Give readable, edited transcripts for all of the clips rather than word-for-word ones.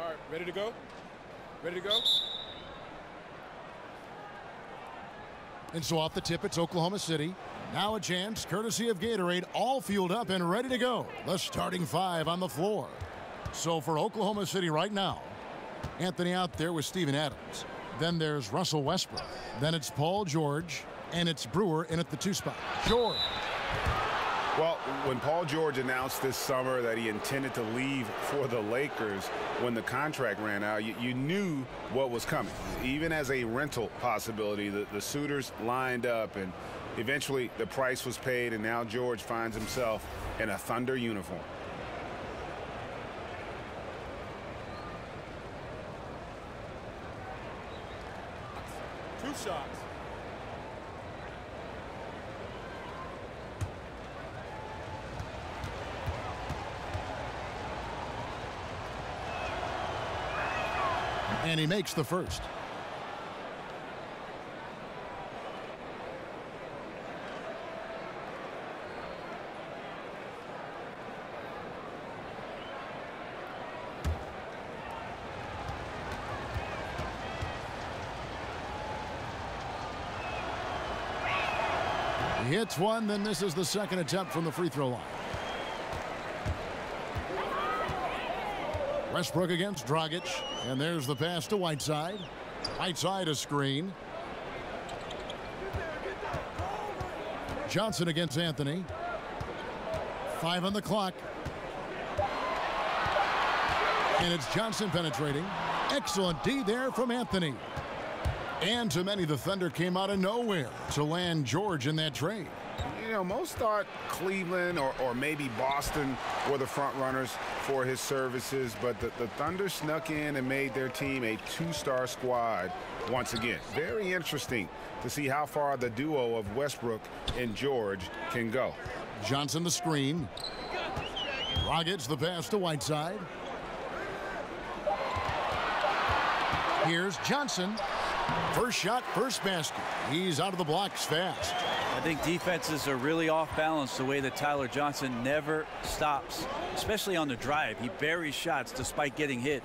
All right, ready to go? Ready to go? And so off the tip, it's Oklahoma City. Now a chance, courtesy of Gatorade, all fueled up and ready to go. The starting five on the floor. So for Oklahoma City right now, Anthony out there with Steven Adams. Then there's Russell Westbrook. Then it's Paul George. And it's Brewer in at the 2 spot. George. Well, when Paul George announced this summer that he intended to leave for the Lakers when the contract ran out, you knew what was coming. Even as a rental possibility, the suitors lined up, and eventually the price was paid, and now George finds himself in a Thunder uniform. Two shots. And he makes the first. He hits one, then misses the second attempt from the free throw line. Westbrook against Dragic, and there's the pass to Whiteside. Whiteside a screen. Johnson against Anthony. 5 on the clock. And it's Johnson penetrating. Excellent D there from Anthony. And to many, the Thunder came out of nowhere to land George in that trade. You know, most thought Cleveland or maybe Boston were the front runners for his services, but the Thunder snuck in and made their team a 2-star squad once again. Very interesting to see how far the duo of Westbrook and George can go. Johnson the screen. Dragic the pass to Whiteside. Here's Johnson. First shot, first basket. He's out of the blocks fast. I think defenses are really off balance the way that Tyler Johnson never stops, especially on the drive. He buries shots despite getting hit.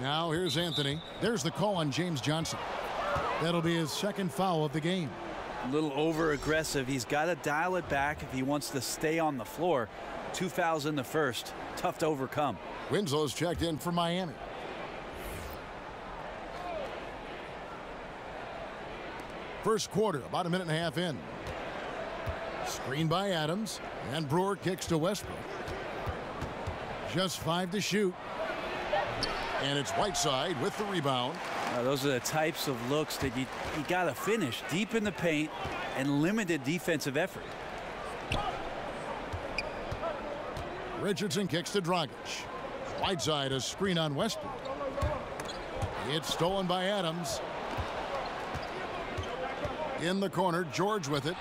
Now here's Anthony. There's the call on James Johnson. That'll be his second foul of the game. A little over-aggressive. He's got to dial it back if he wants to stay on the floor. 2 fouls in the first. Tough to overcome. Winslow's checked in for Miami. First quarter, about a minute and a half in. Screen by Adams, and Brewer kicks to Westbrook. Just 5 to shoot. And it's Whiteside with the rebound. Those are the types of looks that you got to finish deep in the paint and limited defensive effort. Richardson kicks to Dragic. Whiteside a screen on Westbrook. It's stolen by Adams. In the corner, George with it.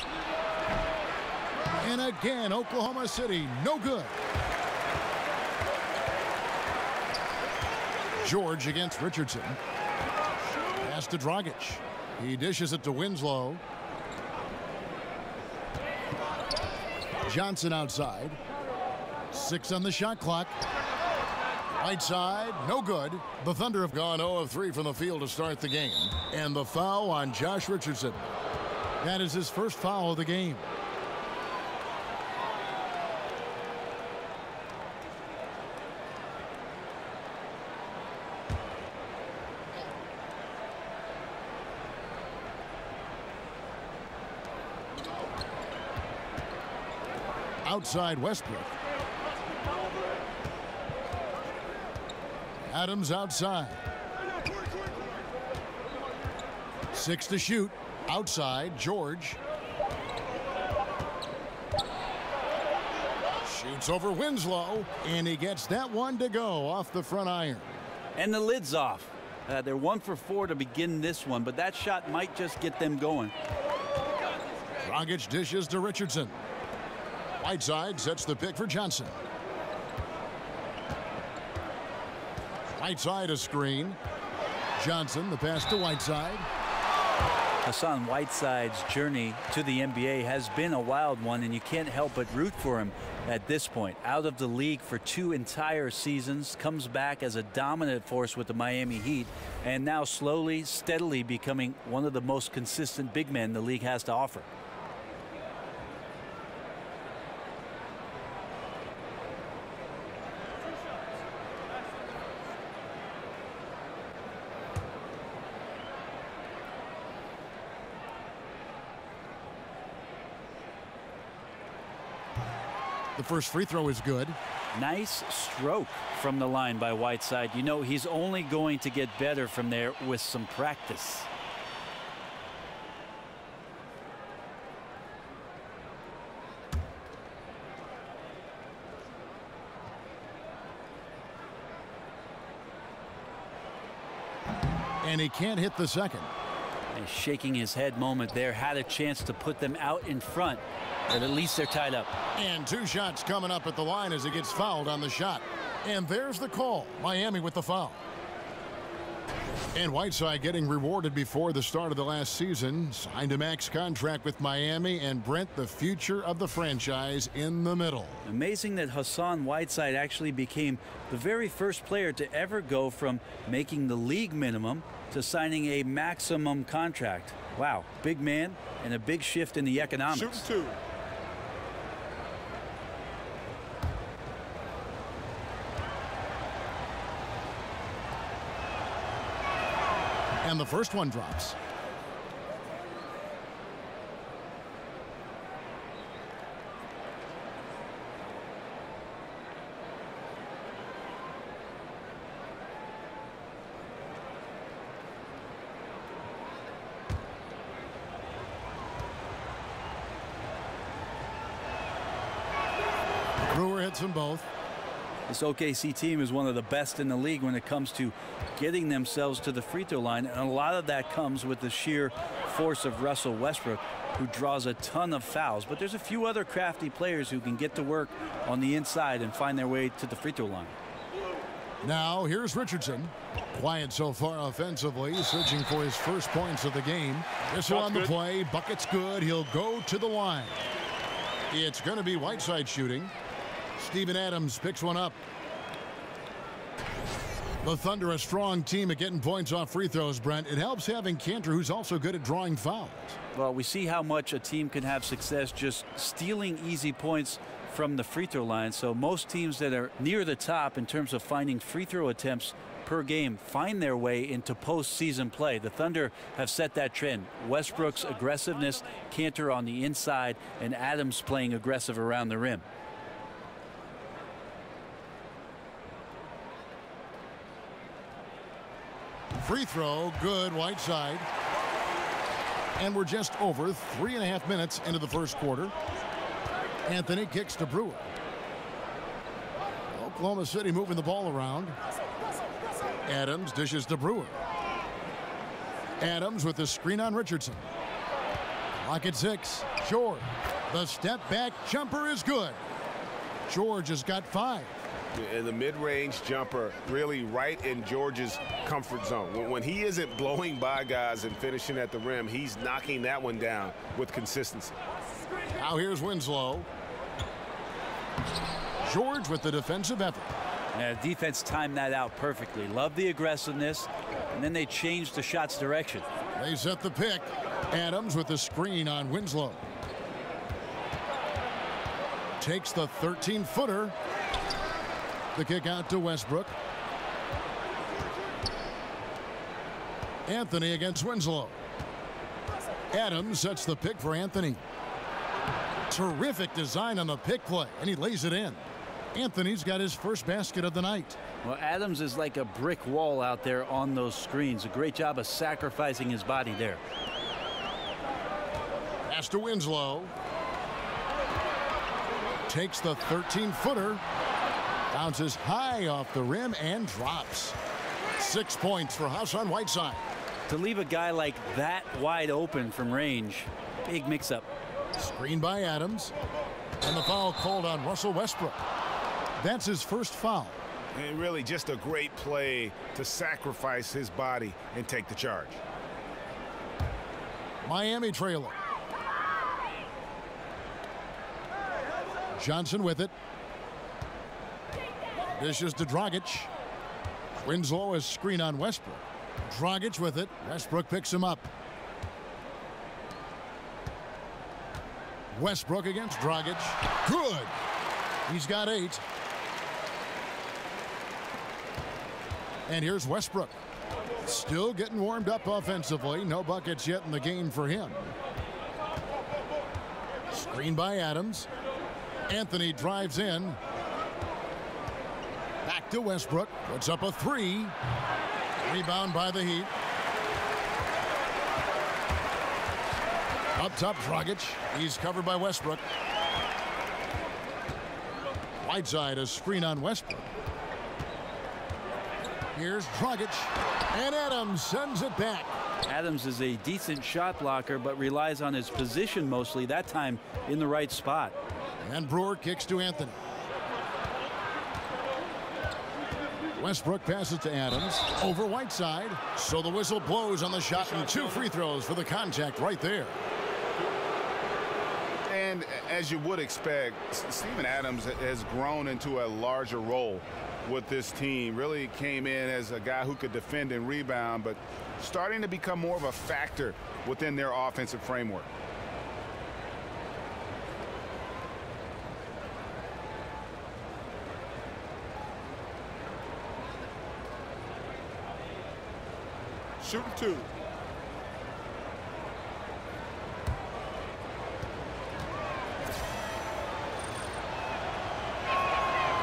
And again, Oklahoma City, no good. George against Richardson. Pass to Dragic. He dishes it to Winslow. Johnson outside. 6 on the shot clock. Whiteside, no good. The Thunder have gone 0 of 3 from the field to start the game. And the foul on Josh Richardson. That is his first foul of the game. Outside Westbrook. Adams outside. 6 to shoot. Outside, George. Shoots over Winslow, and he gets that one to go off the front iron. And the lid's off. They're 1 for 4 to begin this one, but that shot might just get them going. Dragic dishes to Richardson. Whiteside sets the pick for Johnson. Whiteside a screen. Johnson the pass to Whiteside. Hassan Whiteside's journey to the NBA has been a wild one, and you can't help but root for him at this point. Out of the league for 2 entire seasons, comes back as a dominant force with the Miami Heat, and now slowly, steadily becoming one of the most consistent big men the league has to offer. The first free throw is good. Nice stroke from the line by Whiteside. You know, he's only going to get better from there with some practice. And he can't hit the second. A shaking his head moment there. Had a chance to put them out in front, but at least they're tied up. And 2 shots coming up at the line as he gets fouled on the shot. And there's the call. Miami with the foul. And Whiteside getting rewarded before the start of the last season. Signed a max contract with Miami, and Brent, the future of the franchise, in the middle. Amazing that Hassan Whiteside actually became the very first player to ever go from making the league minimum to signing a maximum contract. Wow, big man and a big shift in the economics. Shooting 2. And the first one drops. Brewer hits them both. This OKC team is one of the best in the league when it comes to getting themselves to the free throw line, and a lot of that comes with the sheer force of Russell Westbrook, who draws a ton of fouls. But there's a few other crafty players who can get to work on the inside and find their way to the free throw line. Now here's Richardson. Quiet so far offensively, searching for his first points of the game. This one on the play. Bucket's good. He'll go to the line. It's going to be Whiteside shooting. Steven Adams picks one up. The Thunder, a strong team at getting points off free throws, Brent. It helps having Kanter, who's also good at drawing fouls. Well, we see how much a team can have success just stealing easy points from the free throw line. So most teams that are near the top in terms of finding free throw attempts per game find their way into postseason play. The Thunder have set that trend. Westbrook's aggressiveness, Kanter on the inside, and Adams playing aggressive around the rim. Free throw, good, Whiteside. And we're just over 3.5 minutes into the first quarter. Anthony kicks to Brewer. Oklahoma City moving the ball around. Adams dishes to Brewer. Adams with the screen on Richardson. Clock at 6. George. The step back jumper is good. George has got 5. And the mid-range jumper really right in George's comfort zone. When he isn't blowing by guys and finishing at the rim, he's knocking that one down with consistency. Now here's Winslow. George with the defensive effort. Defense timed that out perfectly. Love the aggressiveness, and then they changed the shot's direction. They set the pick. Adams with the screen on Winslow. Takes the 13-footer. The kick out to Westbrook. Anthony against Winslow. Adams sets the pick for Anthony. Terrific design on the pick play, and he lays it in. Anthony's got his first basket of the night. Well, Adams is like a brick wall out there on those screens. A great job of sacrificing his body there. Pass to Winslow. Takes the 13-footer. Bounces high off the rim and drops. 6 points for Hassan Whiteside. To leave a guy like that wide open from range, big mix-up. Screen by Adams. And the foul called on Russell Westbrook. That's his first foul. And really just a great play to sacrifice his body and take the charge. Miami trailer. Johnson with it. Dishes to Dragic. Winslow is screen on Westbrook. Dragic with it. Westbrook picks him up. Westbrook against Dragic. Good. He's got 8. And here's Westbrook. Still getting warmed up offensively. No buckets yet in the game for him. Screen by Adams. Anthony drives in. Back to Westbrook. Puts up a 3. Rebound by the Heat. Up top, Dragic. He's covered by Westbrook. Whiteside, a screen on Westbrook. Here's Dragic. And Adams sends it back. Adams is a decent shot blocker, but relies on his position mostly, that time in the right spot. And Brewer kicks to Anthony. Westbrook passes to Adams. Over Whiteside. So the whistle blows on the shot, and 2 free throws for the contact right there. And as you would expect, Steven Adams has grown into a larger role with this team. Really came in as a guy who could defend and rebound, but starting to become more of a factor within their offensive framework. Shooting 2.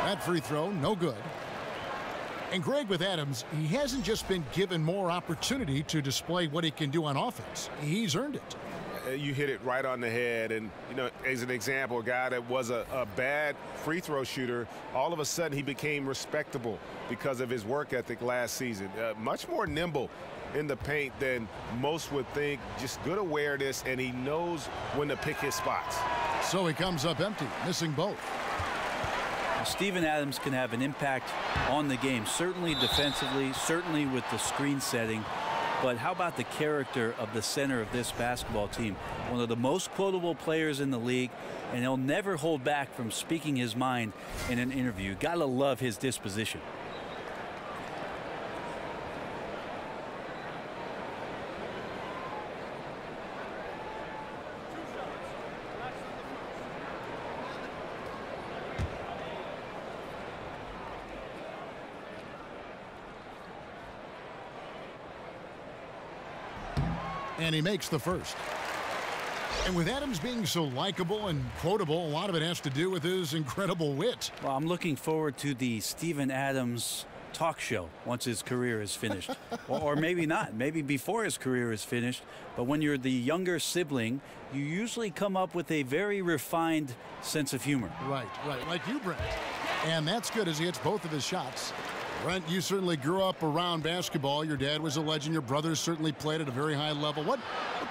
That free throw, no good. And Greg, with Adams, he hasn't just been given more opportunity to display what he can do on offense. He's earned it. You hit it right on the head. And, you know, as an example, a guy that was a bad free throw shooter, all of a sudden he became respectable because of his work ethic last season. Much more nimble in the paint than most would think. Just good awareness, and he knows when to pick his spots. So he comes up empty, missing both. Steven Adams can have an impact on the game, certainly defensively, certainly with the screen setting. But how about the character of the center of this basketball team? One of the most quotable players in the league, and he'll never hold back from speaking his mind in an interview. Gotta love his disposition. And he makes the first. And with Adams being so likable and quotable, a lot of it has to do with his incredible wit. Well, I'm looking forward to the Steven Adams talk show once his career is finished. or maybe not. Maybe before his career is finished. But when you're the younger sibling, you usually come up with a very refined sense of humor. Right. Like you, Brent. And that's good as he hits both of his shots. Brent, you certainly grew up around basketball. Your dad was a legend. Your brothers certainly played at a very high level. What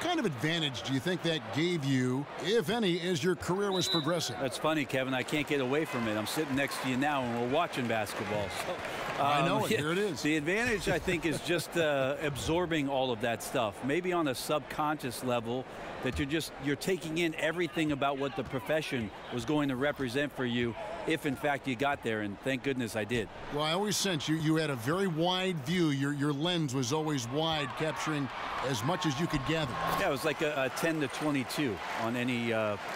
kind of advantage do you think that gave you, if any, as your career was progressing? That's funny, Kevin. I can't get away from it. I'm sitting next to you now, and we're watching basketball. So, I know it. Here it is. The advantage, I think, is just absorbing all of that stuff. Maybe on a subconscious level, that you're taking in everything about what the profession was going to represent for you, if in fact you got there, and thank goodness I did. Well, I always sense you had a very wide view. Your lens was always wide, capturing as much as you could gather. Yeah, it was like a 10 to 22 on any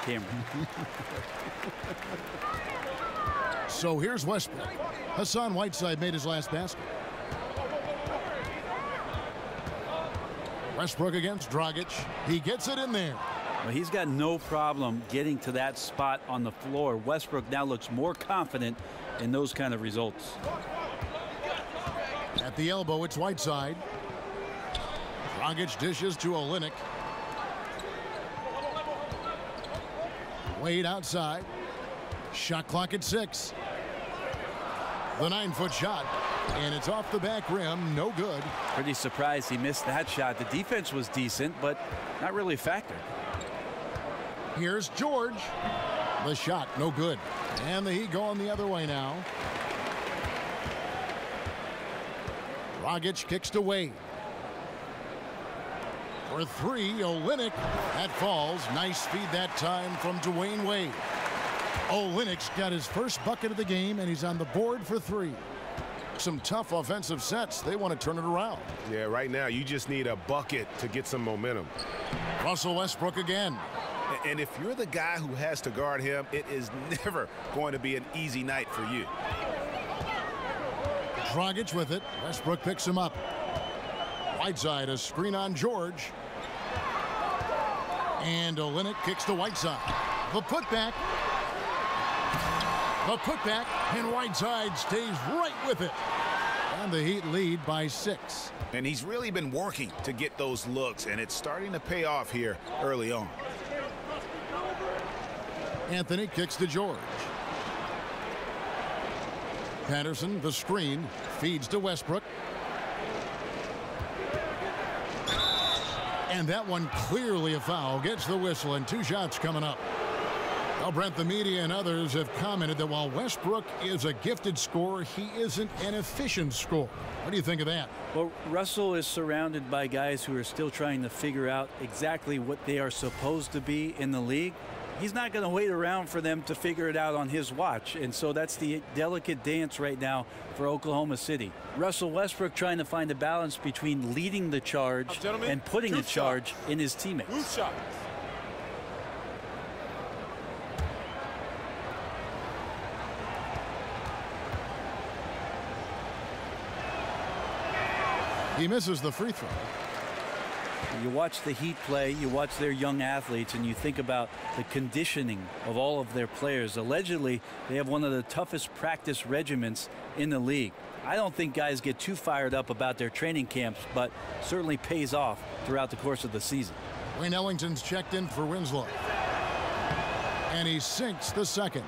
camera. So here's Westbrook. Hassan Whiteside made his last basket. Westbrook against Dragic. He gets it in there. Well, he's got no problem getting to that spot on the floor. Westbrook now looks more confident in those kind of results. At the elbow, it's Whiteside. Dragic dishes to Olynyk. Wade outside. Shot clock at 6. The 9-foot shot, and it's off the back rim, no good. Pretty surprised he missed that shot. The defense was decent, but not really a factor. Here's George. The shot, no good. And the Heat going the other way now. Dragic kicks to Wade. For three, Olynyk. That falls. Nice feed that time from Dwayne Wade. Olynyk's got his first bucket of the game, and he's on the board for three. Some tough offensive sets. They want to turn it around. Yeah, right now you just need a bucket to get some momentum. Russell Westbrook again. And if you're the guy who has to guard him, it is never going to be an easy night for you. Dragic with it. Westbrook picks him up. Whiteside, a screen on George. And Olynyk kicks to Whiteside. The putback. The putback, and Whiteside stays right with it. And the Heat lead by 6. And he's really been working to get those looks, and it's starting to pay off here early on. Anthony kicks to George. Patterson, the screen, feeds to Westbrook. And that one clearly a foul. Gets the whistle, and 2 shots coming up. Well, Brent, the media and others have commented that while Westbrook is a gifted scorer, he isn't an efficient scorer. What do you think of that? Well, Russell is surrounded by guys who are still trying to figure out exactly what they are supposed to be in the league. He's not going to wait around for them to figure it out on his watch. And so that's the delicate dance right now for Oklahoma City. Russell Westbrook trying to find a balance between leading the charge and putting the charge in his teammates. He misses the free throw. You watch the Heat play, you watch their young athletes, and you think about the conditioning of all of their players. Allegedly, they have one of the toughest practice regimens in the league. I don't think guys get too fired up about their training camps, but certainly pays off throughout the course of the season. Wayne Ellington's checked in for Winslow. And he sinks the second.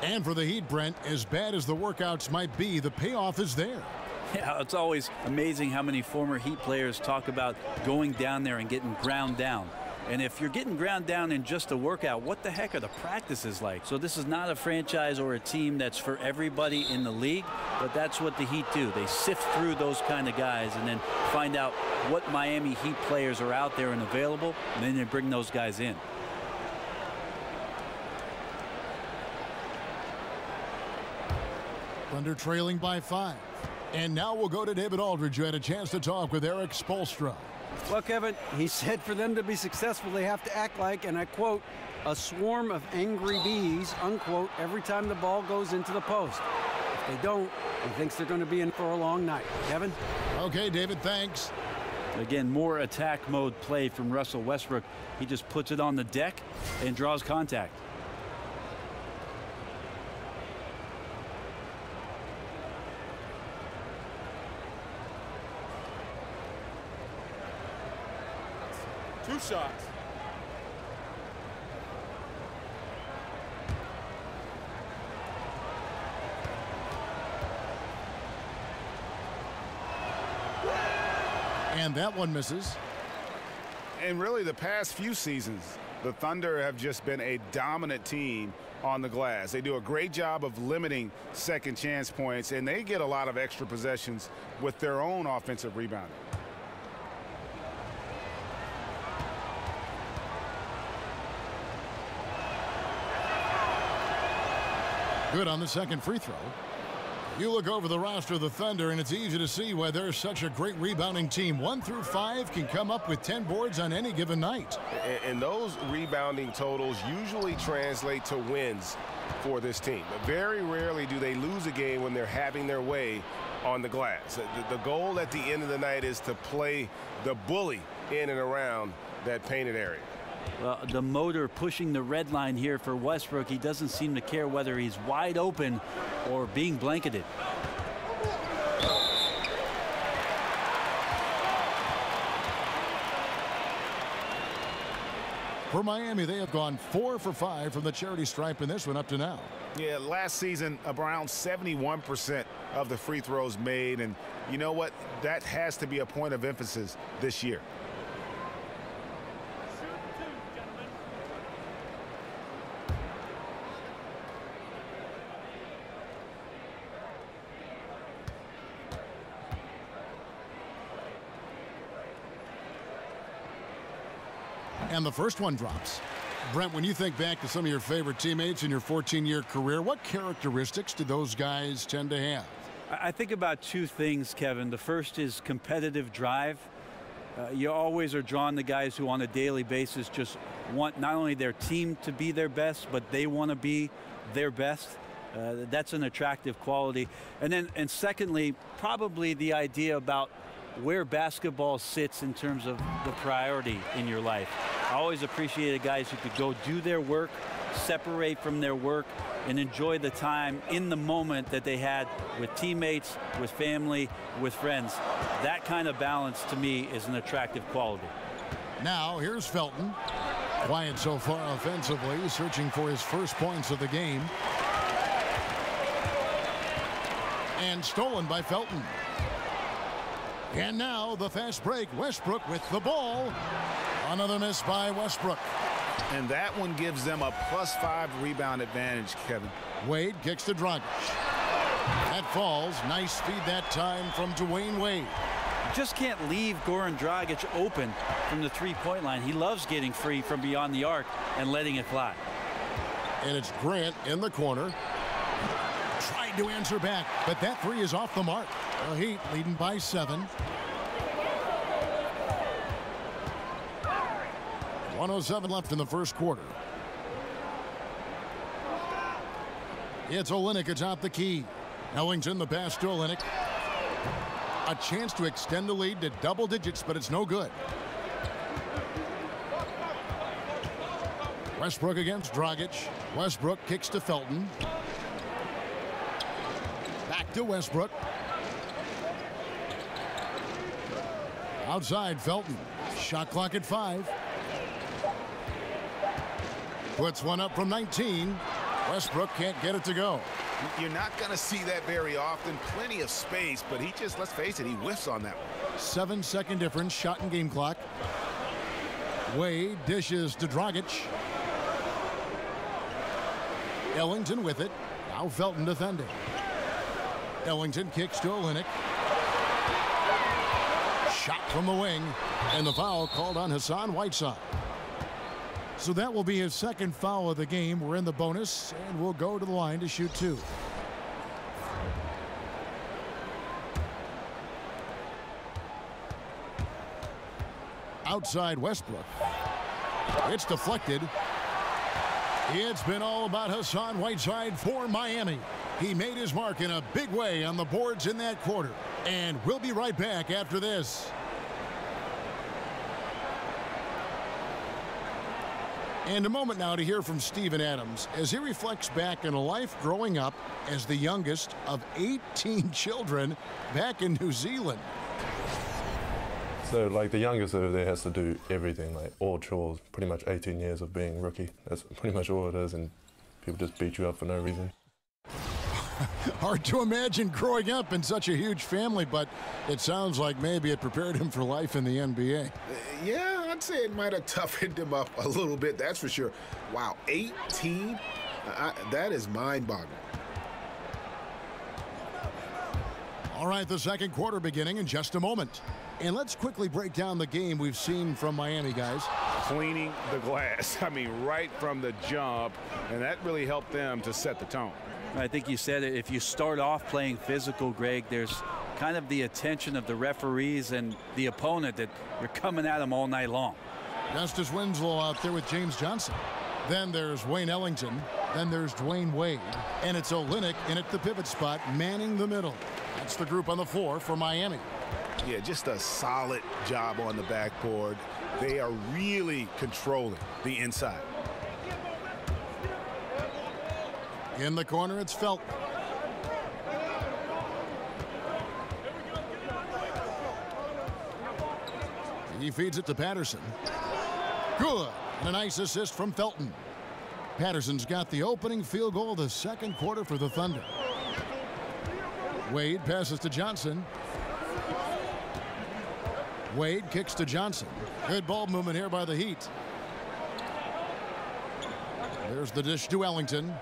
And for the Heat, Brent, as bad as the workouts might be, the payoff is there. Yeah, it's always amazing how many former Heat players talk about going down there and getting ground down. And if you're getting ground down in just a workout, what the heck are the practices like? So this is not a franchise or a team that's for everybody in the league, but that's what the Heat do. They sift through those kind of guys and then find out what Miami Heat players are out there and available, and then they bring those guys in. Thunder trailing by 5. And now we'll go to David Aldridge, who had a chance to talk with Eric Spoelstra. Well, Kevin, he said for them to be successful, they have to act like, and I quote, a swarm of angry bees, unquote, every time the ball goes into the post. If they don't, he thinks they're going to be in for a long night. Kevin? Okay, David, thanks. Again, more attack mode play from Russell Westbrook. He just puts it on the deck and draws contact. Two shots. And that one misses. And really, the past few seasons, the Thunder have just been a dominant team on the glass. They do a great job of limiting second chance points, and they get a lot of extra possessions with their own offensive rebounding. Good on the second free throw. You look over the roster of the Thunder, and it's easy to see why they're such a great rebounding team. 1 through 5 can come up with 10 boards on any given night. And those rebounding totals usually translate to wins for this team. But very rarely do they lose a game when they're having their way on the glass. The goal at the end of the night is to play the bully in and around that painted area. Well, the motor pushing the red line here for Westbrook. He doesn't seem to care whether he's wide open or being blanketed. For Miami, they have gone 4 for 5 from the charity stripe in this one up to now. Yeah, last season, around 71% of the free throws made. And you know what? That has to be a point of emphasis this year. And the first one drops. Brent, when you think back to some of your favorite teammates in your 14-year career, what characteristics do those guys tend to have? I think about two things, Kevin. The first is competitive drive. You always are drawn to guys who on a daily basis just want not only their team to be their best, but they want to be their best. That's an attractive quality. And secondly, probably the idea about where basketball sits in terms of the priority in your life. I always appreciated guys who could go do their work, separate from their work, and enjoy the time in the moment that they had with teammates, with family, with friends. That kind of balance to me is an attractive quality. Now here's Felton. Quiet so far offensively, searching for his first points of the game. And stolen by Felton. And now the fast break. Westbrook with the ball. Another miss by Westbrook. And that one gives them a +5 rebound advantage, Kevin. Wade kicks to Dragic. That falls. Nice feed that time from Dwayne Wade. You just can't leave Goran Dragic open from the three-point line. He loves getting free from beyond the arc and letting it fly. And it's Grant in the corner. Tried to answer back, but that three is off the mark. The Heat leading by 7. 1:07 left in the first quarter. It's Olynyk atop the key. Ellington the pass to Olynyk. A chance to extend the lead to double digits, but it's no good. Westbrook against Dragic. Westbrook kicks to Felton. Back to Westbrook. Outside Felton. Shot clock at 5. Puts one up from 19. Westbrook can't get it to go. You're not going to see that very often. Plenty of space, but he just, let's face it, he whiffs on that one. 7-second difference, shot and game clock. Wade dishes to Dragic. Ellington with it. Now Felton defending. Ellington kicks to Olynyk. Shot from the wing. And the foul called on Hassan Whiteside. So that will be his second foul of the game. We're in the bonus, and we'll go to the line to shoot 2. Outside Westbrook. It's deflected. It's been all about Hassan Whiteside for Miami. He made his mark in a big way on the boards in that quarter. And we'll be right back after this. And a moment now to hear from Steven Adams as he reflects back on a life growing up as the youngest of 18 children back in New Zealand. So, like, the youngest over there has to do everything, like all chores, pretty much 18 years of being rookie. That's pretty much all it is, and people just beat you up for no reason. Hard to imagine growing up in such a huge family, but it sounds like maybe it prepared him for life in the NBA. Yeah, I'd say it might have toughened him up a little bit, that's for sure. Wow, 18? That is mind-boggling. All right, the second quarter beginning in just a moment. And let's quickly break down the game we've seen from Miami, guys. Cleaning the glass, I mean, right from the jump, and that really helped them to set the tone. I think you said it. If you start off playing physical, Greg, there's kind of the attention of the referees and the opponent that you're coming at them all night long. Justice Winslow out there with James Johnson. Then there's Wayne Ellington. Then there's Dwayne Wade. And it's Olynyk in at the pivot spot, manning the middle. That's the group on the floor for Miami. Yeah, just a solid job on the backboard. They are really controlling the inside. In the corner, it's Felton. He feeds it to Patterson. Good. And a nice assist from Felton. Patterson's got the opening field goal of the second quarter for the Thunder. Wade passes to Johnson. Wade kicks to Johnson. Good ball movement here by the Heat. There's the dish to Ellington.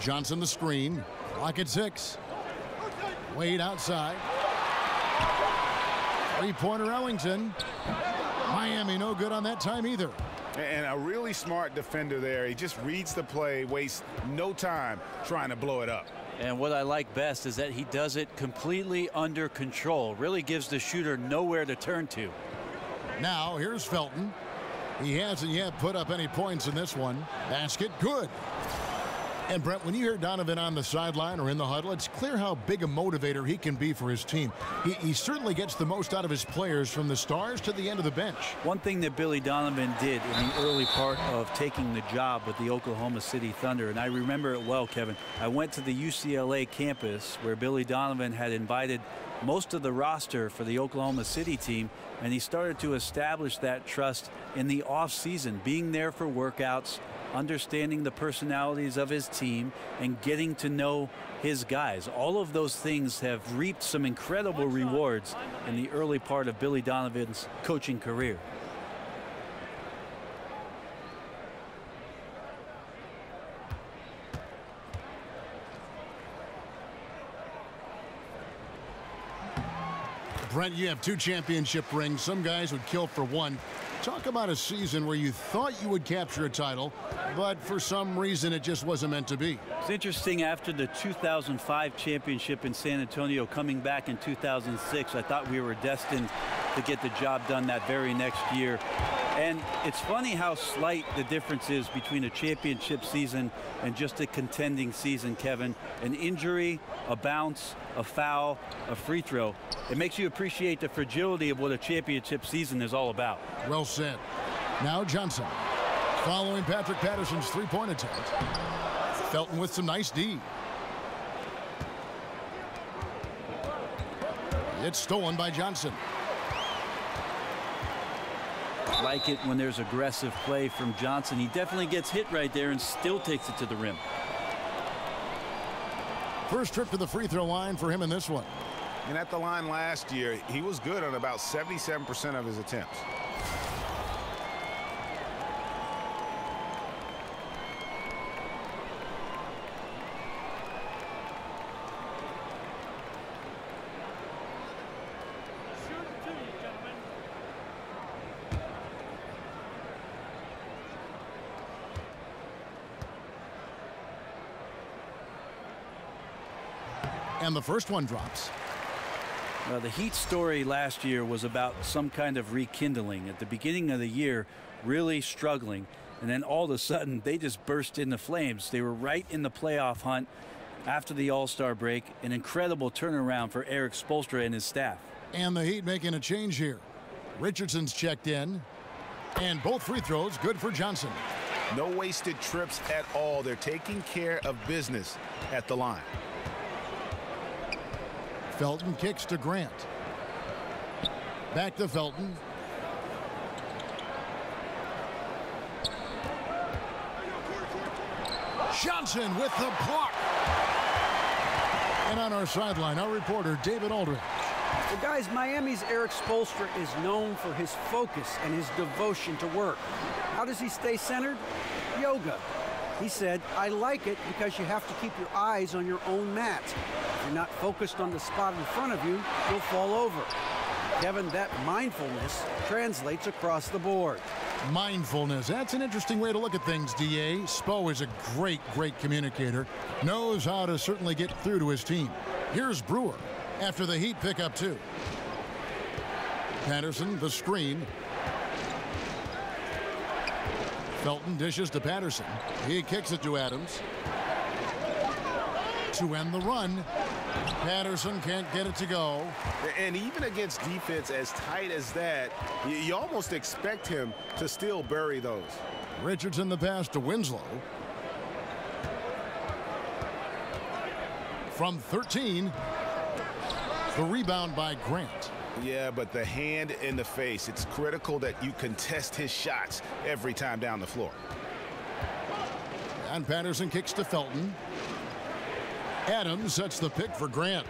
Johnson the screen. Clock at 6. Wade outside. Three-pointer Ellington. Miami no good on that time either. And a really smart defender there. He just reads the play, wastes no time trying to blow it up. And what I like best is that he does it completely under control. Really gives the shooter nowhere to turn to. Now here's Felton. He hasn't yet put up any points in this one. Basket, good. And Brent, when you hear Donovan on the sideline or in the huddle, it's clear how big a motivator he can be for his team. He certainly gets the most out of his players from the stars to the end of the bench. One thing that Billy Donovan did in the early part of taking the job with the Oklahoma City Thunder, and I remember it well, Kevin. I went to the UCLA campus where Billy Donovan had invited most of the roster for the Oklahoma City team, and he started to establish that trust in the off-season, being there for workouts, understanding the personalities of his team, and getting to know his guys. All of those things have reaped some incredible rewards in the early part of Billy Donovan's coaching career. Brent, you have 2 championship rings. Some guys would kill for 1. Talk about a season where you thought you would capture a title, but for some reason it just wasn't meant to be. It's interesting, after the 2005 championship in San Antonio, coming back in 2006, I thought we were destined to get the job done that very next year. And it's funny how slight the difference is between a championship season and just a contending season, Kevin. An injury, a bounce, a foul, a free throw. It makes you appreciate the fragility of what a championship season is all about. Well said. Now Johnson, following Patrick Patterson's three-point attempt. Felton with some nice D. It's stolen by Johnson. Like it when there's aggressive play from Johnson. He definitely gets hit right there and still takes it to the rim. First trip to the free throw line for him in this one. And at the line last year, he was good on about 77% of his attempts. And the first one drops. Well, the Heat story last year was about some kind of rekindling. At the beginning of the year, really struggling. And then all of a sudden, they just burst into flames. They were right in the playoff hunt after the All-Star break. An incredible turnaround for Erik Spoelstra and his staff. And the Heat making a change here. Richardson's checked in. And both free throws good for Johnson. No wasted trips at all. They're taking care of business at the line. Felton kicks to Grant. Back to Felton. Johnson with the block. And on our sideline, our reporter, David Aldridge. Well, guys, Miami's Erik Spoelstra is known for his focus and his devotion to work. How does he stay centered? Yoga. He said, I like it because you have to keep your eyes on your own mat. If you're not focused on the spot in front of you, you'll fall over. Kevin, that mindfulness translates across the board. Mindfulness. That's an interesting way to look at things, D.A. Spo is a great communicator. Knows how to certainly get through to his team. Here's Brewer after the Heat pick up 2. Patterson, the screen. Felton dishes to Patterson. He kicks it to Adams. To end the run. Patterson can't get it to go. And even against defense as tight as that, you almost expect him to still bury those. Richardson the pass to Winslow. From 13, the rebound by Grant. Yeah, but the hand in the face, it's critical that you contest his shots every time down the floor. And Patterson kicks to Felton. Adams sets the pick for Grant.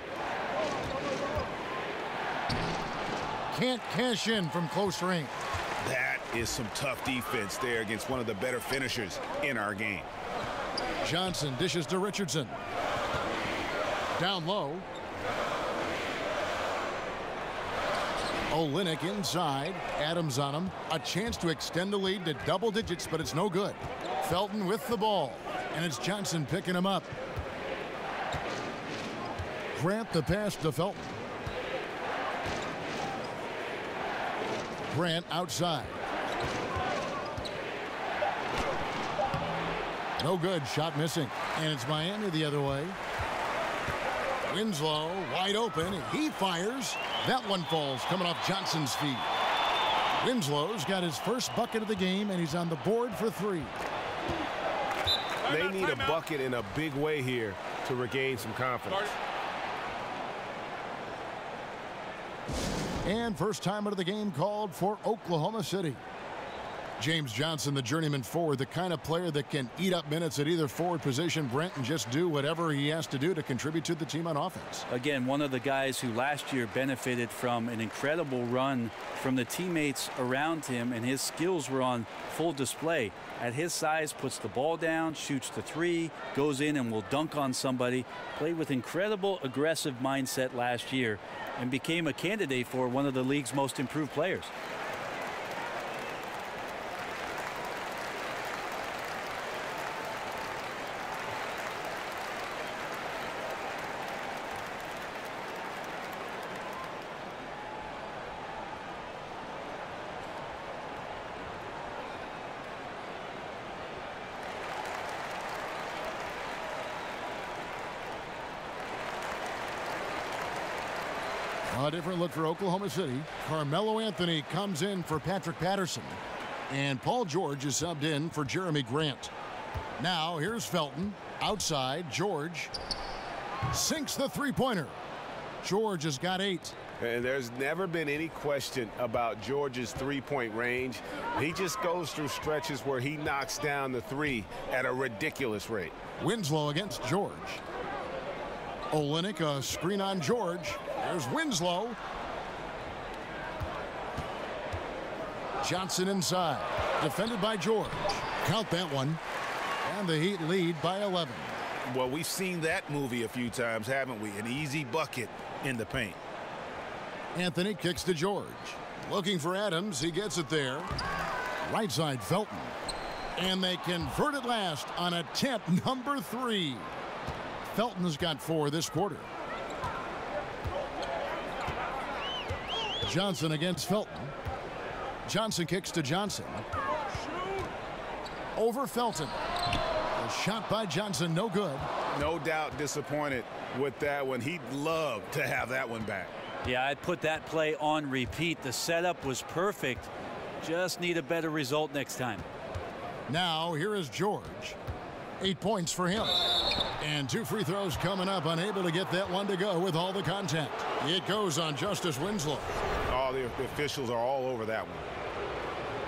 Can't cash in from close range. That is some tough defense there against one of the better finishers in our game. Johnson dishes to Richardson. Down low. Olynyk inside. Adams on him. A chance to extend the lead to double digits, but it's no good. Felton with the ball. And it's Johnson picking him up. Grant the pass to Felton. Grant outside. No good. Shot missing. And it's Miami the other way. Winslow wide open. He fires. That one falls coming off Johnson's feet. Winslow's got his first bucket of the game, and he's on the board for 3. They need a bucket in a big way here to regain some confidence. And first timer of the game called for Oklahoma City. James Johnson, the journeyman forward, the kind of player that can eat up minutes at either forward position, Brent, and just do whatever he has to do to contribute to the team on offense. Again, one of the guys who last year benefited from an incredible run from the teammates around him, and his skills were on full display. At his size, puts the ball down, shoots the 3, goes in and will dunk on somebody. Played with incredible aggressive mindset last year and became a candidate for one of the league's most improved players. A different look for Oklahoma City. Carmelo Anthony comes in for Patrick Patterson. And Paul George is subbed in for Jeremy Grant. Now here's Felton. Outside, George sinks the three-pointer. George has got 8. And there's never been any question about George's three-point range. He just goes through stretches where he knocks down the 3 at a ridiculous rate. Winslow against George. Olynyk, a screen on George. There's Winslow. Johnson inside. Defended by George. Count that one. And the Heat lead by 11. Well, we've seen that movie a few times, haven't we? An easy bucket in the paint. Anthony kicks to George. Looking for Adams. He gets it there. Right side, Felton. And they convert at last on attempt number 3. Felton's got 4 this quarter. Johnson against Felton. Johnson kicks to Johnson. Over Felton. A shot by Johnson, no good. No doubt disappointed with that one. He'd love to have that one back. Yeah, I'd put that play on repeat. The setup was perfect. Just need a better result next time. Now here is George. 8 points for him. And 2 free throws coming up. Unable to get that one to go with all the contact. It goes on Justice Winslow. Oh, the officials are all over that one.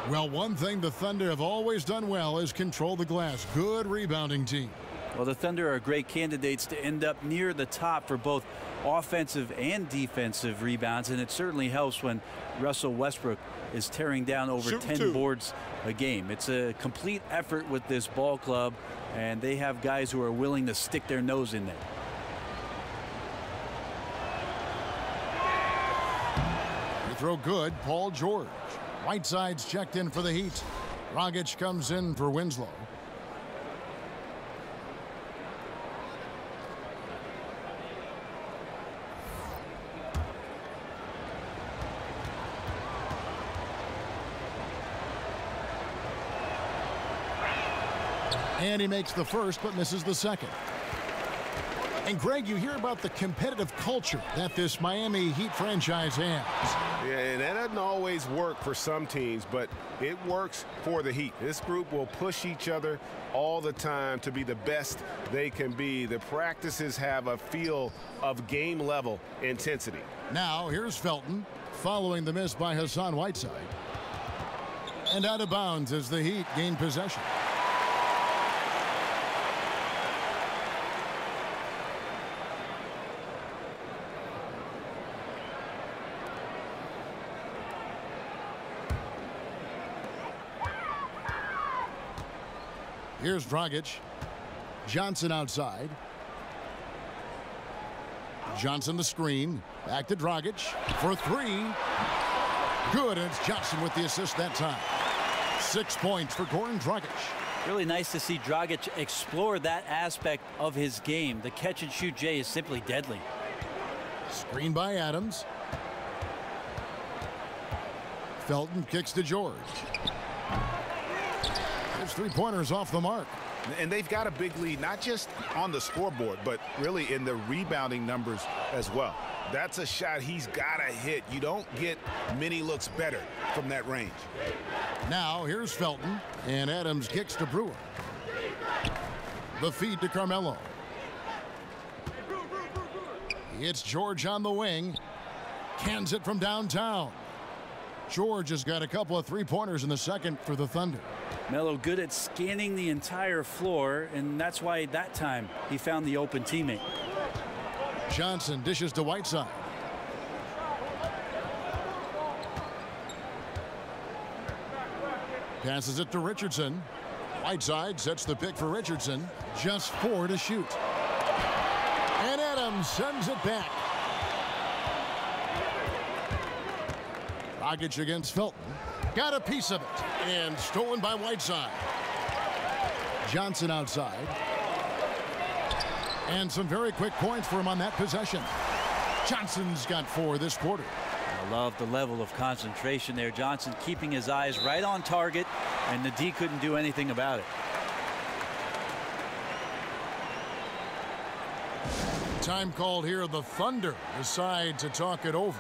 Well, one thing the Thunder have always done well is control the glass. Good rebounding team. Well, the Thunder are great candidates to end up near the top for both offensive and defensive rebounds, and it certainly helps when Russell Westbrook is tearing down over 10 boards a game. It's a complete effort with this ball club, and they have guys who are willing to stick their nose in there. They throw good. Paul George. Whiteside's checked in for the Heat. Dragic comes in for Winslow. And he makes the first but misses the second. And Greg, you hear about the competitive culture that this Miami Heat franchise has. Yeah, and that doesn't always work for some teams, but it works for the Heat. This group will push each other all the time to be the best they can be. The practices have a feel of game level intensity. Now here's Felton following the miss by Hassan Whiteside. And out of bounds as the Heat gain possession. Here's Dragic. Johnson outside. Johnson the screen. Back to Dragic for 3. Good, and it's Johnson with the assist that time. 6 points for Goran Dragic. Really nice to see Dragic explore that aspect of his game. The catch-and-shoot Jay is simply deadly. Screen by Adams. Felton kicks to George. His three-pointers off the mark. And they've got a big lead, not just on the scoreboard, but really in the rebounding numbers as well. That's a shot he's got to hit. You don't get many looks better from that range. Now here's Felton, and Adams kicks to Brewer. The feed to Carmelo. It's George on the wing. Cans it from downtown. George has got a couple of three-pointers in the second for the Thunder. Melo good at scanning the entire floor, and that's why that time he found the open teammate. Johnson dishes to Whiteside. Passes it to Richardson. Whiteside sets the pick for Richardson. Just 4 to shoot. And Adams sends it back. Dragic against Felton. Got a piece of it. And stolen by Whiteside. Johnson outside. And some very quick points for him on that possession. Johnson's got 4 this quarter. I love the level of concentration there. Johnson keeping his eyes right on target, and the D couldn't do anything about it. Time called here. The Thunder decide to talk it over.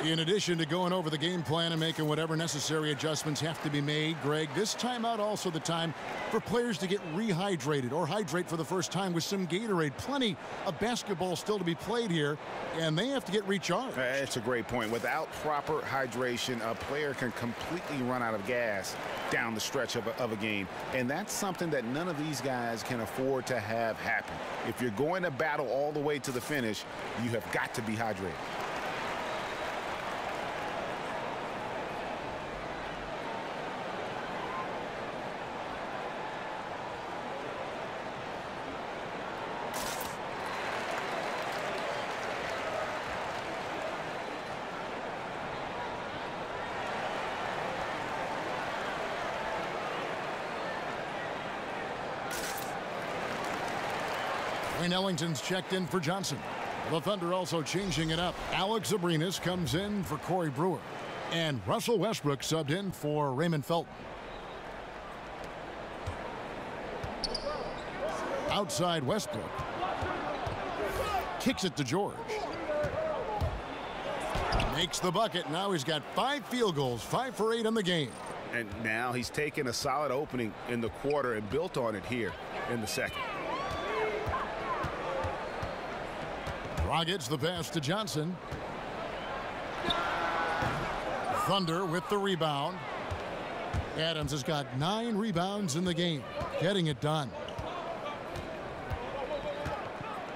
In addition to going over the game plan and making whatever necessary adjustments have to be made, Greg, this timeout also the time for players to get rehydrated or hydrate for the first time with some Gatorade. Plenty of basketball still to be played here, and they have to get recharged. It's a great point. Without proper hydration, a player can completely run out of gas down the stretch of a game, and that's something that none of these guys can afford to have happen. If you're going to battle all the way to the finish, you have got to be hydrated. Wayne Ellington's checked in for Johnson. The Thunder also changing it up. Alex Abrinas comes in for Corey Brewer. And Russell Westbrook subbed in for Raymond Felton. Outside Westbrook. Kicks it to George. Makes the bucket. Now he's got 5 field goals, 5 for 8 in the game. And now he's taken a solid opening in the quarter and built on it here in the second. Dragic the pass to Johnson. Thunder with the rebound. Adams has got 9 rebounds in the game, getting it done.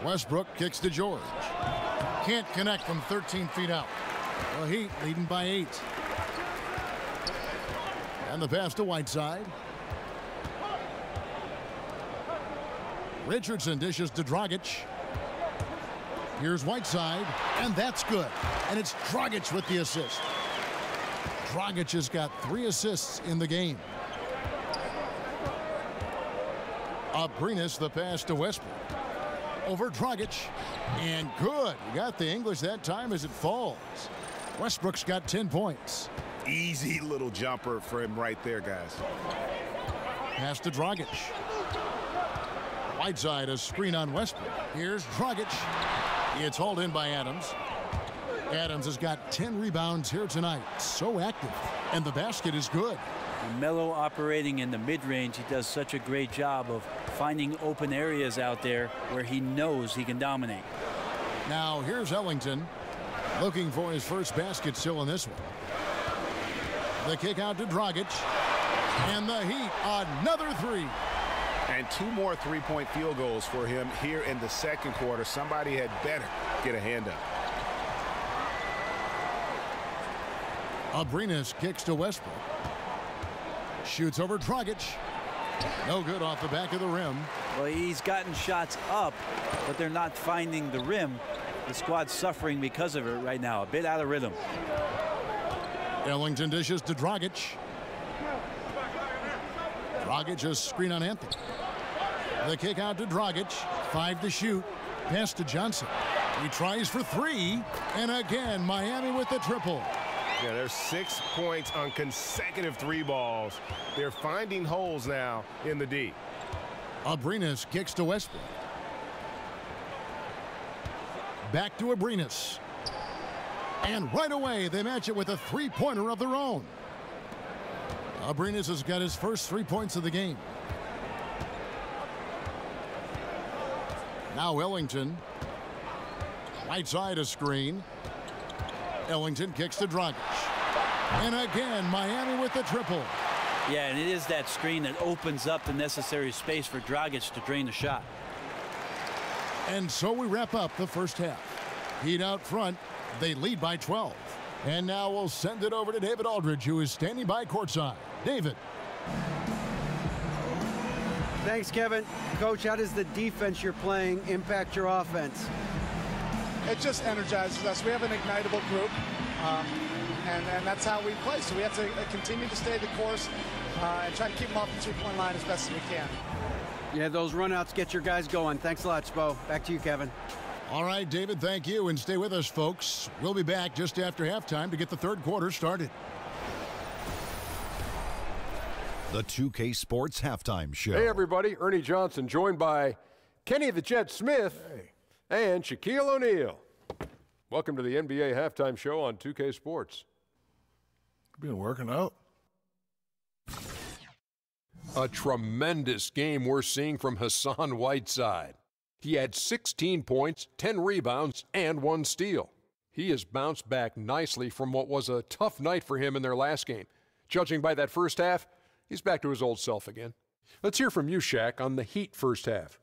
Westbrook kicks to George. Can't connect from 13 feet out. The Heat leading by 8. And the pass to Whiteside. Richardson dishes to Dragic. Here's Whiteside, and that's good. And it's Dragic with the assist. Dragic has got 3 assists in the game. Abrinas the pass to Westbrook. Over Dragic, and good. You got the English that time as it falls. Westbrook's got 10 points. Easy little jumper for him right there, guys. Pass to Dragic. Whiteside, a screen on Westbrook. Here's Dragic. It's hauled in by Adams. Adams has got 10 rebounds here tonight. So active. And the basket is good. And Melo operating in the mid-range, he does such a great job of finding open areas out there where he knows he can dominate. Now here's Ellington looking for his first basket still in this one. The kick out to Dragic. And the Heat, another 3. And 2 more three-point field goals for him here in the second quarter. Somebody had better get a hand up. Abrinas kicks to Westbrook. Shoots over Dragic. No good off the back of the rim. Well, he's gotten shots up, but they're not finding the rim. The squad's suffering because of it right now. A bit out of rhythm. Ellington dishes to Dragic. Dragic a screen on Anthony. The kick out to Dragic. 5 to shoot. Pass to Johnson. He tries for 3. And again, Miami with the triple. Yeah, there's 6 points on consecutive 3 balls. They're finding holes now in the D. Abrines kicks to Westbrook. Back to Abrines. And right away, they match it with a 3-pointer of their own. Abrines has got his first 3 points of the game. Now Ellington. Right side a screen. Ellington kicks to Dragic. And again, Miami with the triple. Yeah, and it is that screen that opens up the necessary space for Dragic to drain the shot. And so we wrap up the first half. Heat out front. They lead by 12. And now we'll send it over to David Aldridge, who is standing by courtside. David. Thanks, Kevin. Coach, how does the defense you're playing impact your offense? It just energizes us. We have an ignitable group, and that's how we play. So we have to continue to stay the course and try to keep them off the three-point line as best as we can. Yeah, those runouts get your guys going. Thanks a lot, Spo. Back to you, Kevin. All right, David, thank you. And stay with us, folks. We'll be back just after halftime to get the third quarter started. The 2K Sports Halftime Show. Hey, everybody. Ernie Johnson, joined by Kenny the Jet Smith and Shaquille O'Neal. Welcome to the NBA Halftime Show on 2K Sports. Been working out. A tremendous game we're seeing from Hassan Whiteside. He had 16 points, 10 rebounds, and 1 steal. He has bounced back nicely from what was a tough night for him in their last game. Judging by that first half, he's back to his old self again. Let's hear from you, Shaq, on the Heat first half.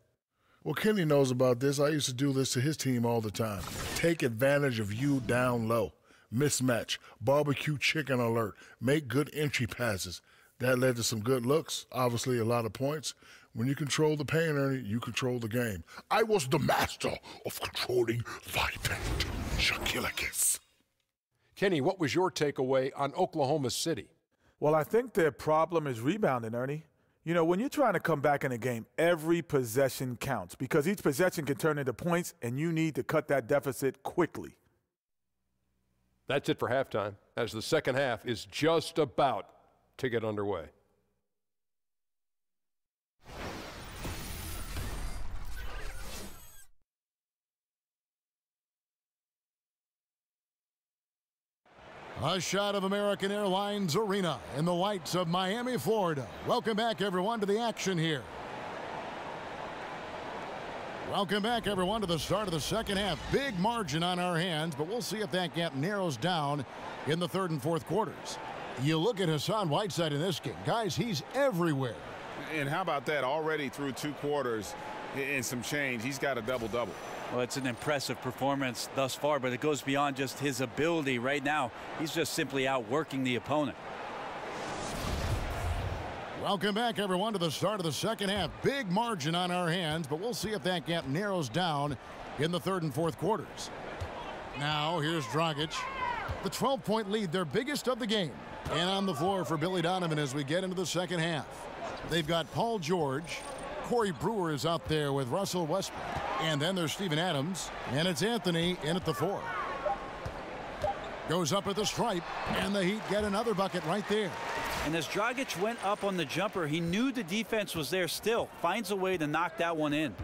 Well, Kenny knows about this. I used to do this to his team all the time. Take advantage of you down low. Mismatch. Barbecue chicken alert. Make good entry passes. That led to some good looks, obviously a lot of points. When you control the paint, Ernie, you control the game. I was the master of controlling the paint. Shaquille. Kenny, what was your takeaway on Oklahoma City? Well, I think their problem is rebounding, Ernie. You know, when you're trying to come back in a game, every possession counts because each possession can turn into points, and you need to cut that deficit quickly. That's it for halftime, as the second half is just about to get underway. A shot of American Airlines Arena in the whites of Miami, Florida. Welcome back, everyone, to the action here. Welcome back, everyone, to the start of the second half. Big margin on our hands, but we'll see if that gap narrows down in the third and fourth quarters. You look at Hassan Whiteside in this game. Guys, he's everywhere. And how about that? Already through 2 quarters and some change, he's got a double-double. Well, it's an impressive performance thus far, but it goes beyond just his ability. Right now, he's just simply outworking the opponent. Welcome back, everyone, to the start of the second half. Big margin on our hands, but we'll see if that gap narrows down in the third and fourth quarters. Now, here's Dragic. The 12-point lead, their biggest of the game. And on the floor for Billy Donovan as we get into the second half. They've got Paul George. Corey Brewer is out there with Russell Westbrook. And then there's Steven Adams. And it's Anthony in at the 4. Goes up at the stripe. And the Heat get another bucket right there. And as Dragic went up on the jumper, he knew the defense was there still. Finds a way to knock that one in.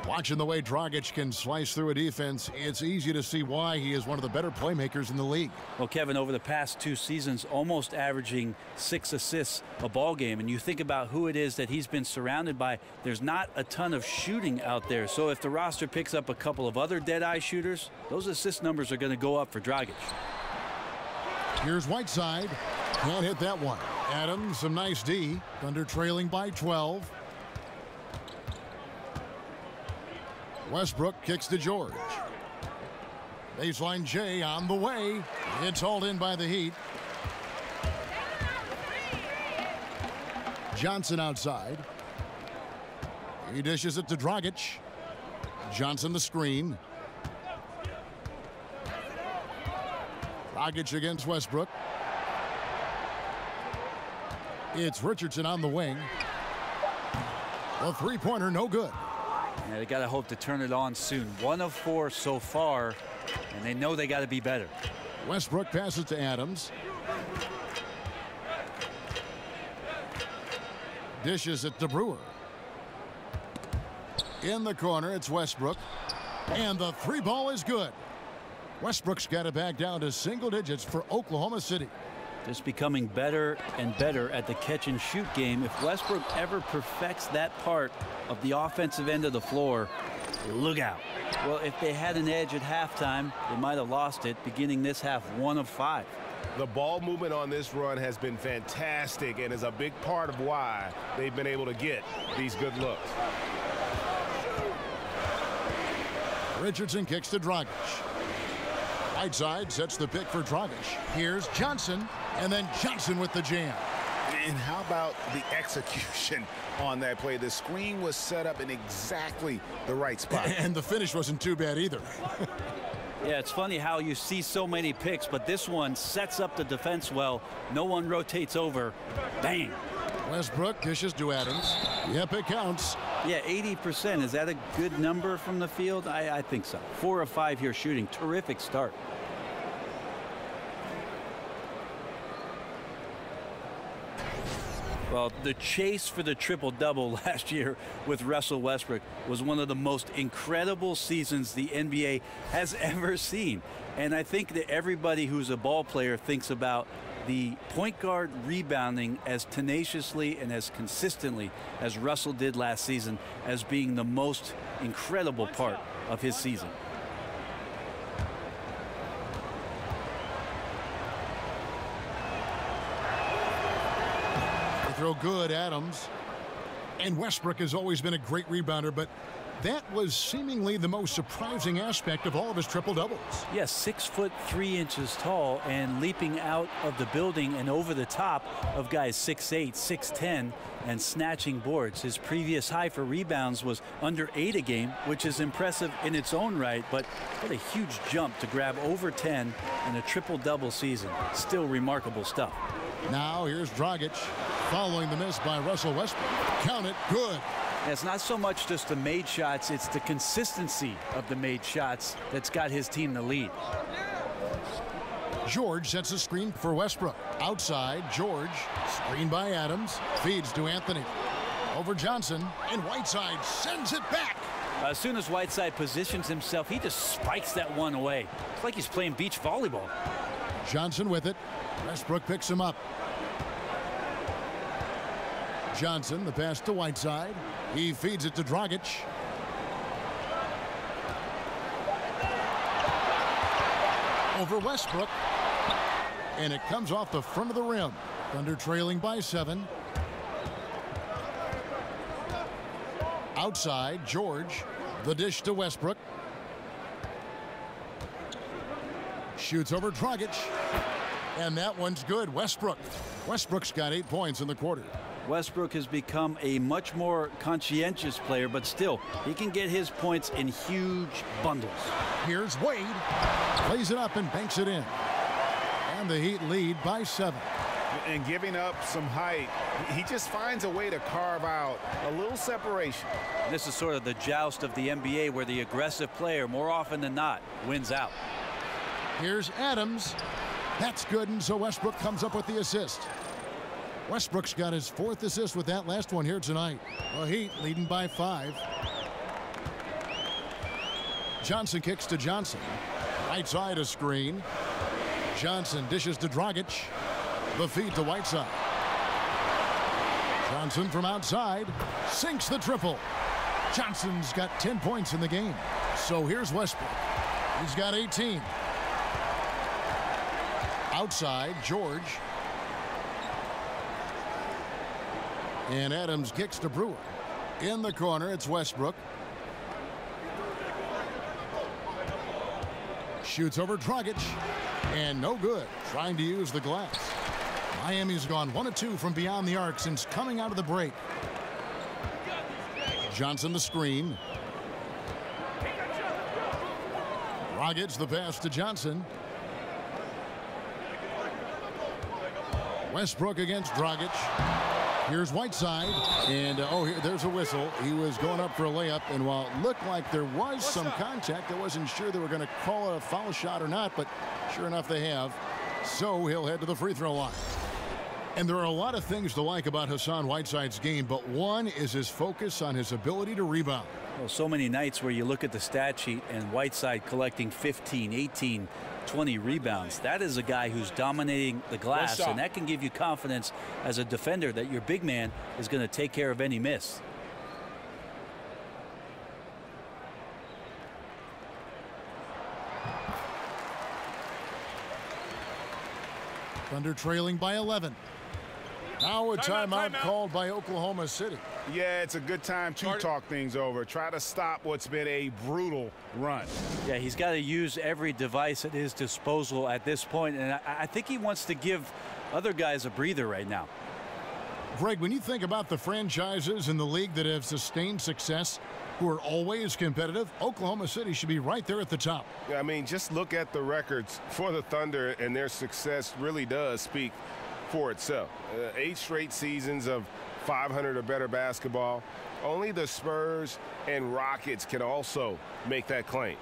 Watching the way Dragic can slice through a defense, it's easy to see why he is one of the better playmakers in the league. Well, Kevin, over the past 2 seasons, almost averaging 6 assists a ball game. And you think about who it is that he's been surrounded by, there's not a ton of shooting out there. So if the roster picks up a couple of other dead-eye shooters, those assist numbers are going to go up for Dragic. Here's Whiteside. Can't hit that one. Adams, some nice D. Thunder trailing by 12. Westbrook kicks to George. Baseline J on the way. It's hauled in by the Heat. Johnson outside. He dishes it to Dragic. Johnson the screen. Dragic against Westbrook. It's Richardson on the wing. The three-pointer, no good. Yeah, they got to hope to turn it on soon. 1 of 4 so far, and they know they got to be better. Westbrook passes to Adams. Dishes it to Brewer. In the corner, it's Westbrook. And the three ball is good. Westbrook's got it back down to single digits for Oklahoma City. Just becoming better and better at the catch and shoot game. If Westbrook ever perfects that part of the offensive end of the floor, look out. Well, if they had an edge at halftime, they might have lost it. Beginning this half, 1 of 5. The ball movement on this run has been fantastic and is a big part of why they've been able to get these good looks. Richardson kicks to Dragic. Whiteside sets the pick for Dragic. Here's Johnson, and then Johnson with the jam. And how about the execution on that play? The screen was set up in exactly the right spot. And the finish wasn't too bad either. Yeah, it's funny how you see so many picks, but this one sets up the defense well. No one rotates over. Bang. Westbrook dishes to Adams. Yep, it counts. Yeah, 80%. Is that a good number from the field? I think so. 4 of 5 here shooting. Terrific start. Well, the chase for the triple-double last year with Russell Westbrook was one of the most incredible seasons the NBA has ever seen. And I think that everybody who's a ball player thinks about the point guard rebounding as tenaciously and as consistently as Russell did last season as being the most incredible part of his season. Throw good, Adams. And Westbrook has always been a great rebounder, but that was seemingly the most surprising aspect of all of his triple-doubles. Yes, 6 foot 3 inches tall and leaping out of the building and over the top of guys 6'8", 6'10", and snatching boards. His previous high for rebounds was under 8 a game, which is impressive in its own right, but what a huge jump to grab over 10 in a triple-double season. Still remarkable stuff. Now here's Dragic following the miss by Russell Westbrook. Count it, good. It's not so much just the made shots, it's the consistency of the made shots that's got his team the lead. George sets a screen for Westbrook. Outside, George, screen by Adams, feeds to Anthony. Over Johnson, and Whiteside sends it back. As soon as Whiteside positions himself, he just spikes that one away. It's like he's playing beach volleyball. Johnson with it. Westbrook picks him up. Johnson, the pass to Whiteside. He feeds it to Dragic. Over Westbrook. And it comes off the front of the rim. Thunder trailing by 7. Outside, George. The dish to Westbrook. Shoots over Dragic. And that one's good. Westbrook's got 8 points in the quarter. Westbrook has become a much more conscientious player, but still, he can get his points in huge bundles. Here's Wade. Plays it up and banks it in. And the Heat lead by 7. And giving up some height, he just finds a way to carve out a little separation. This is sort of the joust of the NBA where the aggressive player, more often than not, wins out. Here's Adams. That's good, and so Westbrook comes up with the assist. Westbrook's got his 4th assist with that last one here tonight. The Heat leading by 5. Johnson kicks to Johnson. Right side a screen. Johnson dishes to Dragic. The feed to Whiteside. Johnson from outside sinks the triple. Johnson's got 10 points in the game. So here's Westbrook. He's got 18. Outside, George. And Adams kicks to Brewer. In the corner, it's Westbrook. Shoots over Dragic. And no good. Trying to use the glass. Miami's gone 1 of 2 from beyond the arc since coming out of the break. Johnson the screen. Dragic the pass to Johnson. Westbrook against Dragic. Here's Whiteside, and there's a whistle. He was going up for a layup, and while it looked like there was some contact, I wasn't sure they were going to call it a foul shot or not, but sure enough they have. So he'll head to the free throw line. And there are a lot of things to like about Hassan Whiteside's game, but one is his focus on his ability to rebound. Well, so many nights where you look at the stat sheet and Whiteside collecting 15, 18, 20 rebounds. That is a guy who's dominating the glass, and that can give you confidence as a defender that your big man is going to take care of any miss. Thunder trailing by 11. Now a timeout called by Oklahoma City. Yeah, it's a good time to talk things over. Try to stop what's been a brutal run. Yeah, he's got to use every device at his disposal at this point, and I think he wants to give other guys a breather right now. Greg, when you think about the franchises in the league that have sustained success, who are always competitive, Oklahoma City should be right there at the top. Yeah, I mean, just look at the records for the Thunder, and their success really does speak for itself. 8 straight seasons of 500 or better basketball. Only the Spurs and Rockets can also make that claim.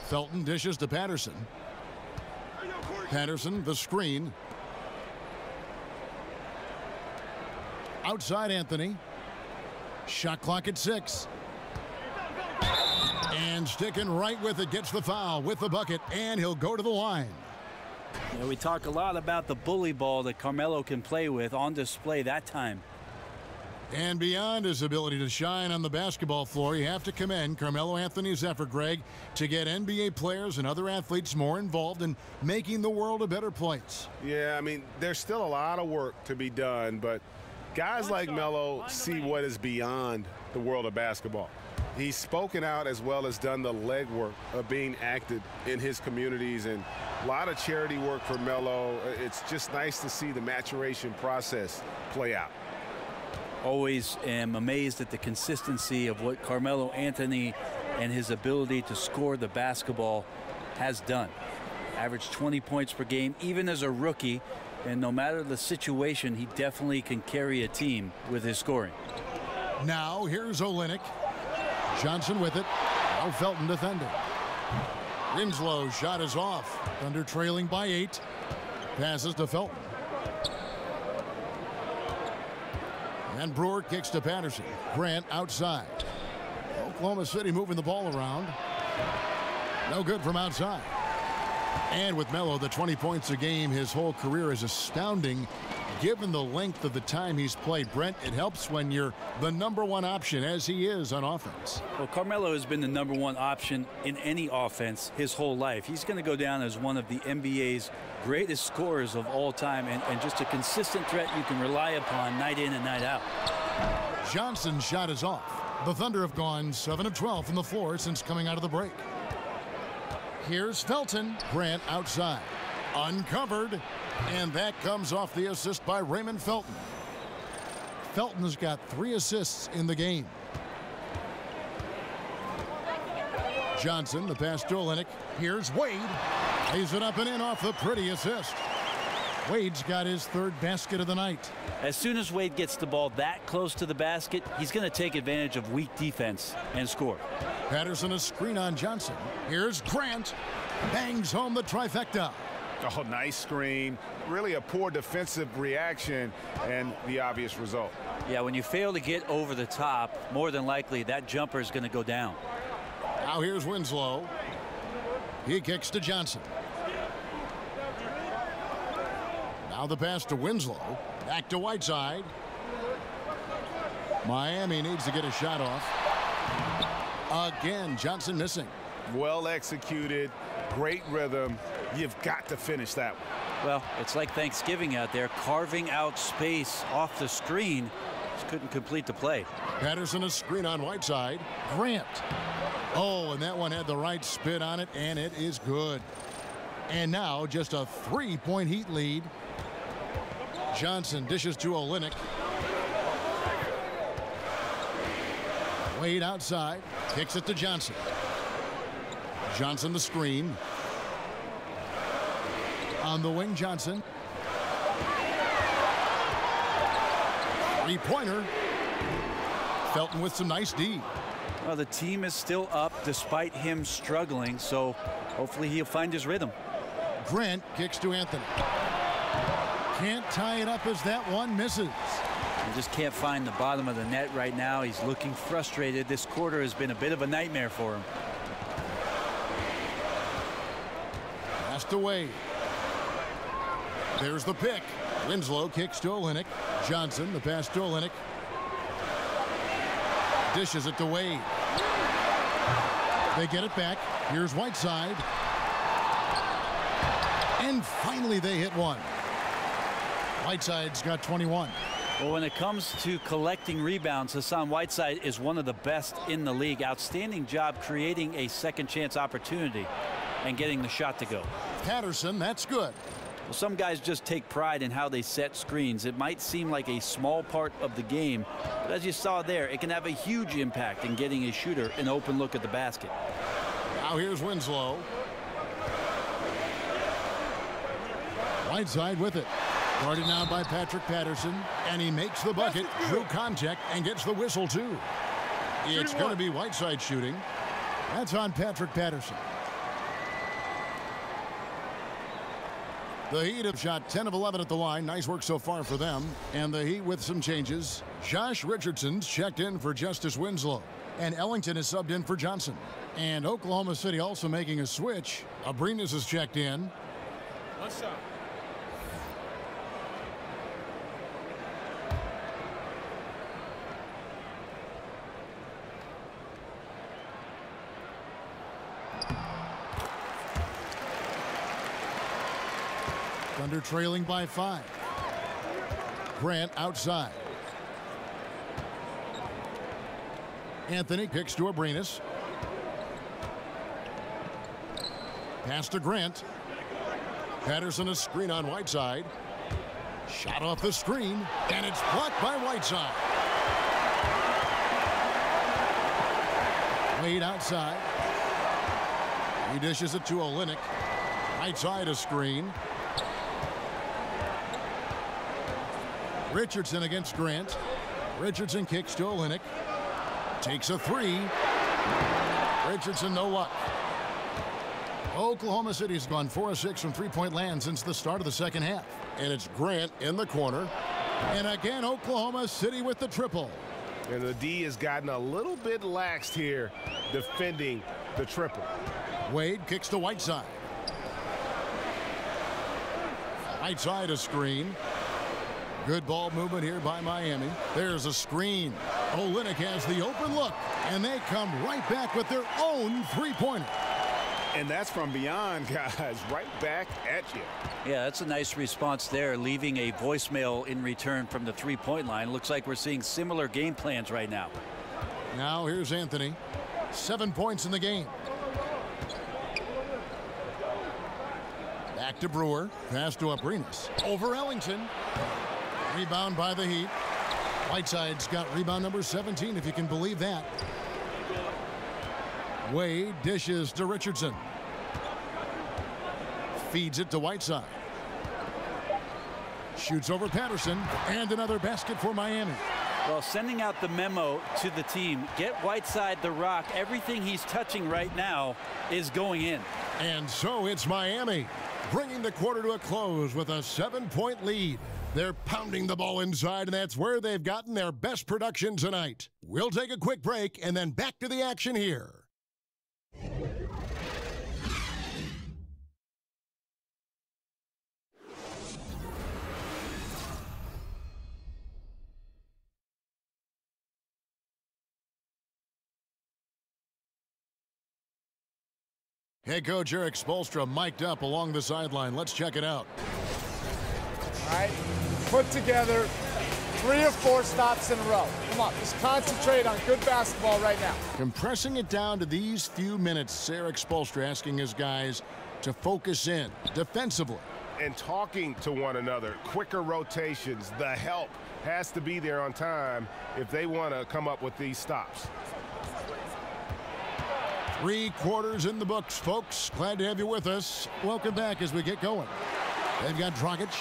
Felton dishes to Patterson. Patterson, the screen. Outside Anthony. Shot clock at 6. And sticking right with it, gets the foul with the bucket, and he'll go to the line. Yeah, we talk a lot about the bully ball that Carmelo can play with, on display that time. And beyond his ability to shine on the basketball floor, you have to commend Carmelo Anthony's effort, Greg, to get NBA players and other athletes more involved in making the world a better place. Yeah, I mean, there's still a lot of work to be done, but guys like Melo see what is beyond the world of basketball. He's spoken out as well as done the legwork of being active in his communities, and a lot of charity work for Melo. It's just nice to see the maturation process play out. Always am amazed at the consistency of what Carmelo Anthony and his ability to score the basketball has done. Averaged 20 points per game, even as a rookie, and no matter the situation, he definitely can carry a team with his scoring. Now here's Olynyk. Johnson with it. Now Felton defending. Winslow shot is off. Thunder trailing by 8. Passes to Felton. And Brewer kicks to Patterson. Grant outside. Oklahoma City moving the ball around. No good from outside. And with Melo, the 20 points a game, his whole career is astounding given the length of the time he's played. Brent, it helps when you're the #1 option, as he is on offense. Well, Carmelo has been the #1 option in any offense his whole life. He's going to go down as one of the NBA's greatest scorers of all time, and just a consistent threat you can rely upon night in and night out. Johnson's shot is off. The Thunder have gone 7 of 12 from the floor since coming out of the break. Here's Felton. Grant outside. Uncovered. And that comes off the assist by Raymond Felton. Felton's got 3 assists in the game. Johnson, the pass to Olynyk. Here's Wade. Lays it up and in off the pretty assist. Wade's got his 3rd basket of the night. As soon as Wade gets the ball that close to the basket, he's going to take advantage of weak defense and score. Patterson a screen on Johnson. Here's Grant. Bangs home the trifecta. Oh, nice screen. Really a poor defensive reaction and the obvious result. Yeah, when you fail to get over the top, more than likely that jumper is going to go down. Now here's Winslow. He kicks to Johnson. Now the pass to Winslow. Back to Whiteside. Miami needs to get a shot off. Again, Johnson missing. Well executed. great rhythm. You've got to finish that one. Well, it's like Thanksgiving out there, carving out space off the screen. Just couldn't complete the play. Patterson a screen on Whiteside. Grant. Oh, and that one had the right spin on it, and it is good. And now just a 3-point Heat lead. Johnson dishes to Olynyk. Wade outside, kicks it to Johnson. Johnson the screen. On the wing, Johnson. Three-pointer. Felton with some nice D. Well, the team is still up despite him struggling, so hopefully he'll find his rhythm. Grant kicks to Anthony. Can't tie it up as that one misses. He just can't find the bottom of the net right now. He's looking frustrated. This quarter has been a bit of a nightmare for him. Pass to Wade. There's the pick. Winslow kicks to Olynyk. Johnson, the pass to Olynyk. Dishes it to Wade. They get it back. Here's Whiteside. And finally they hit one. Whiteside's got 21. Well, when it comes to collecting rebounds, Hassan Whiteside is one of the best in the league. Outstanding job creating a second chance opportunity and getting the shot to go. Patterson, that's good. Well, some guys just take pride in how they set screens. It might seem like a small part of the game, but as you saw there, it can have a huge impact in getting a shooter an open look at the basket. Now here's Winslow. Whiteside with it. Guarded now by Patrick Patterson, and he makes the bucket through contact and gets the whistle too. It's going to be Whiteside shooting. That's on Patrick Patterson. The Heat have shot 10 of 11 at the line. Nice work so far for them. And the Heat with some changes. Josh Richardson's checked in for Justice Winslow. And Ellington is subbed in for Johnson. And Oklahoma City also making a switch. Abrinas is checked in. What's up? Thunder trailing by 5. Grant outside. Anthony kicks to Abrinas. Pass to Grant. Patterson a screen on Whiteside. Shot off the screen, and it's blocked by Whiteside. Wade outside. He dishes it to Olynyk. Whiteside a screen. Richardson against Grant. Richardson kicks to Olynyk. Takes a three. Richardson no luck. Oklahoma City's gone 4 of 6 from three-point land since the start of the second half. And it's Grant in the corner. And again, Oklahoma City with the triple. And the D has gotten a little bit laxed here defending the triple. Wade kicks to Whiteside. Whiteside a screen. Good ball movement here by Miami. There's a screen. Olynyk has the open look, and they come right back with their own three-pointer. And that's from beyond, guys, right back at you. Yeah, that's a nice response there, leaving a voicemail in return from the three-point line. Looks like we're seeing similar game plans right now. Now here's Anthony. 7 points in the game. Back to Brewer. Pass to Abrinas. Over Ellington. Rebound by the Heat. Whiteside's got rebound number 17, if you can believe that. Wade dishes to Richardson. Feeds it to Whiteside. Shoots over Patterson, and another basket for Miami. Well, sending out the memo to the team, get Whiteside the rock. Everything he's touching right now is going in. And so it's Miami, bringing the quarter to a close with a 7-point lead. They're pounding the ball inside, and that's where they've gotten their best production tonight. We'll take a quick break and then back to the action here. Head coach Erik Spoelstra mic'd up along the sideline. Let's check it out. All right, put together 3 or 4 stops in a row. Come on, just concentrate on good basketball right now. Compressing it down to these few minutes, Erik Spoelstra asking his guys to focus in defensively. And talking to one another, quicker rotations, the help has to be there on time if they want to come up with these stops. 3 quarters in the books, folks. Glad to have you with us. Welcome back as we get going. They've got Dragic.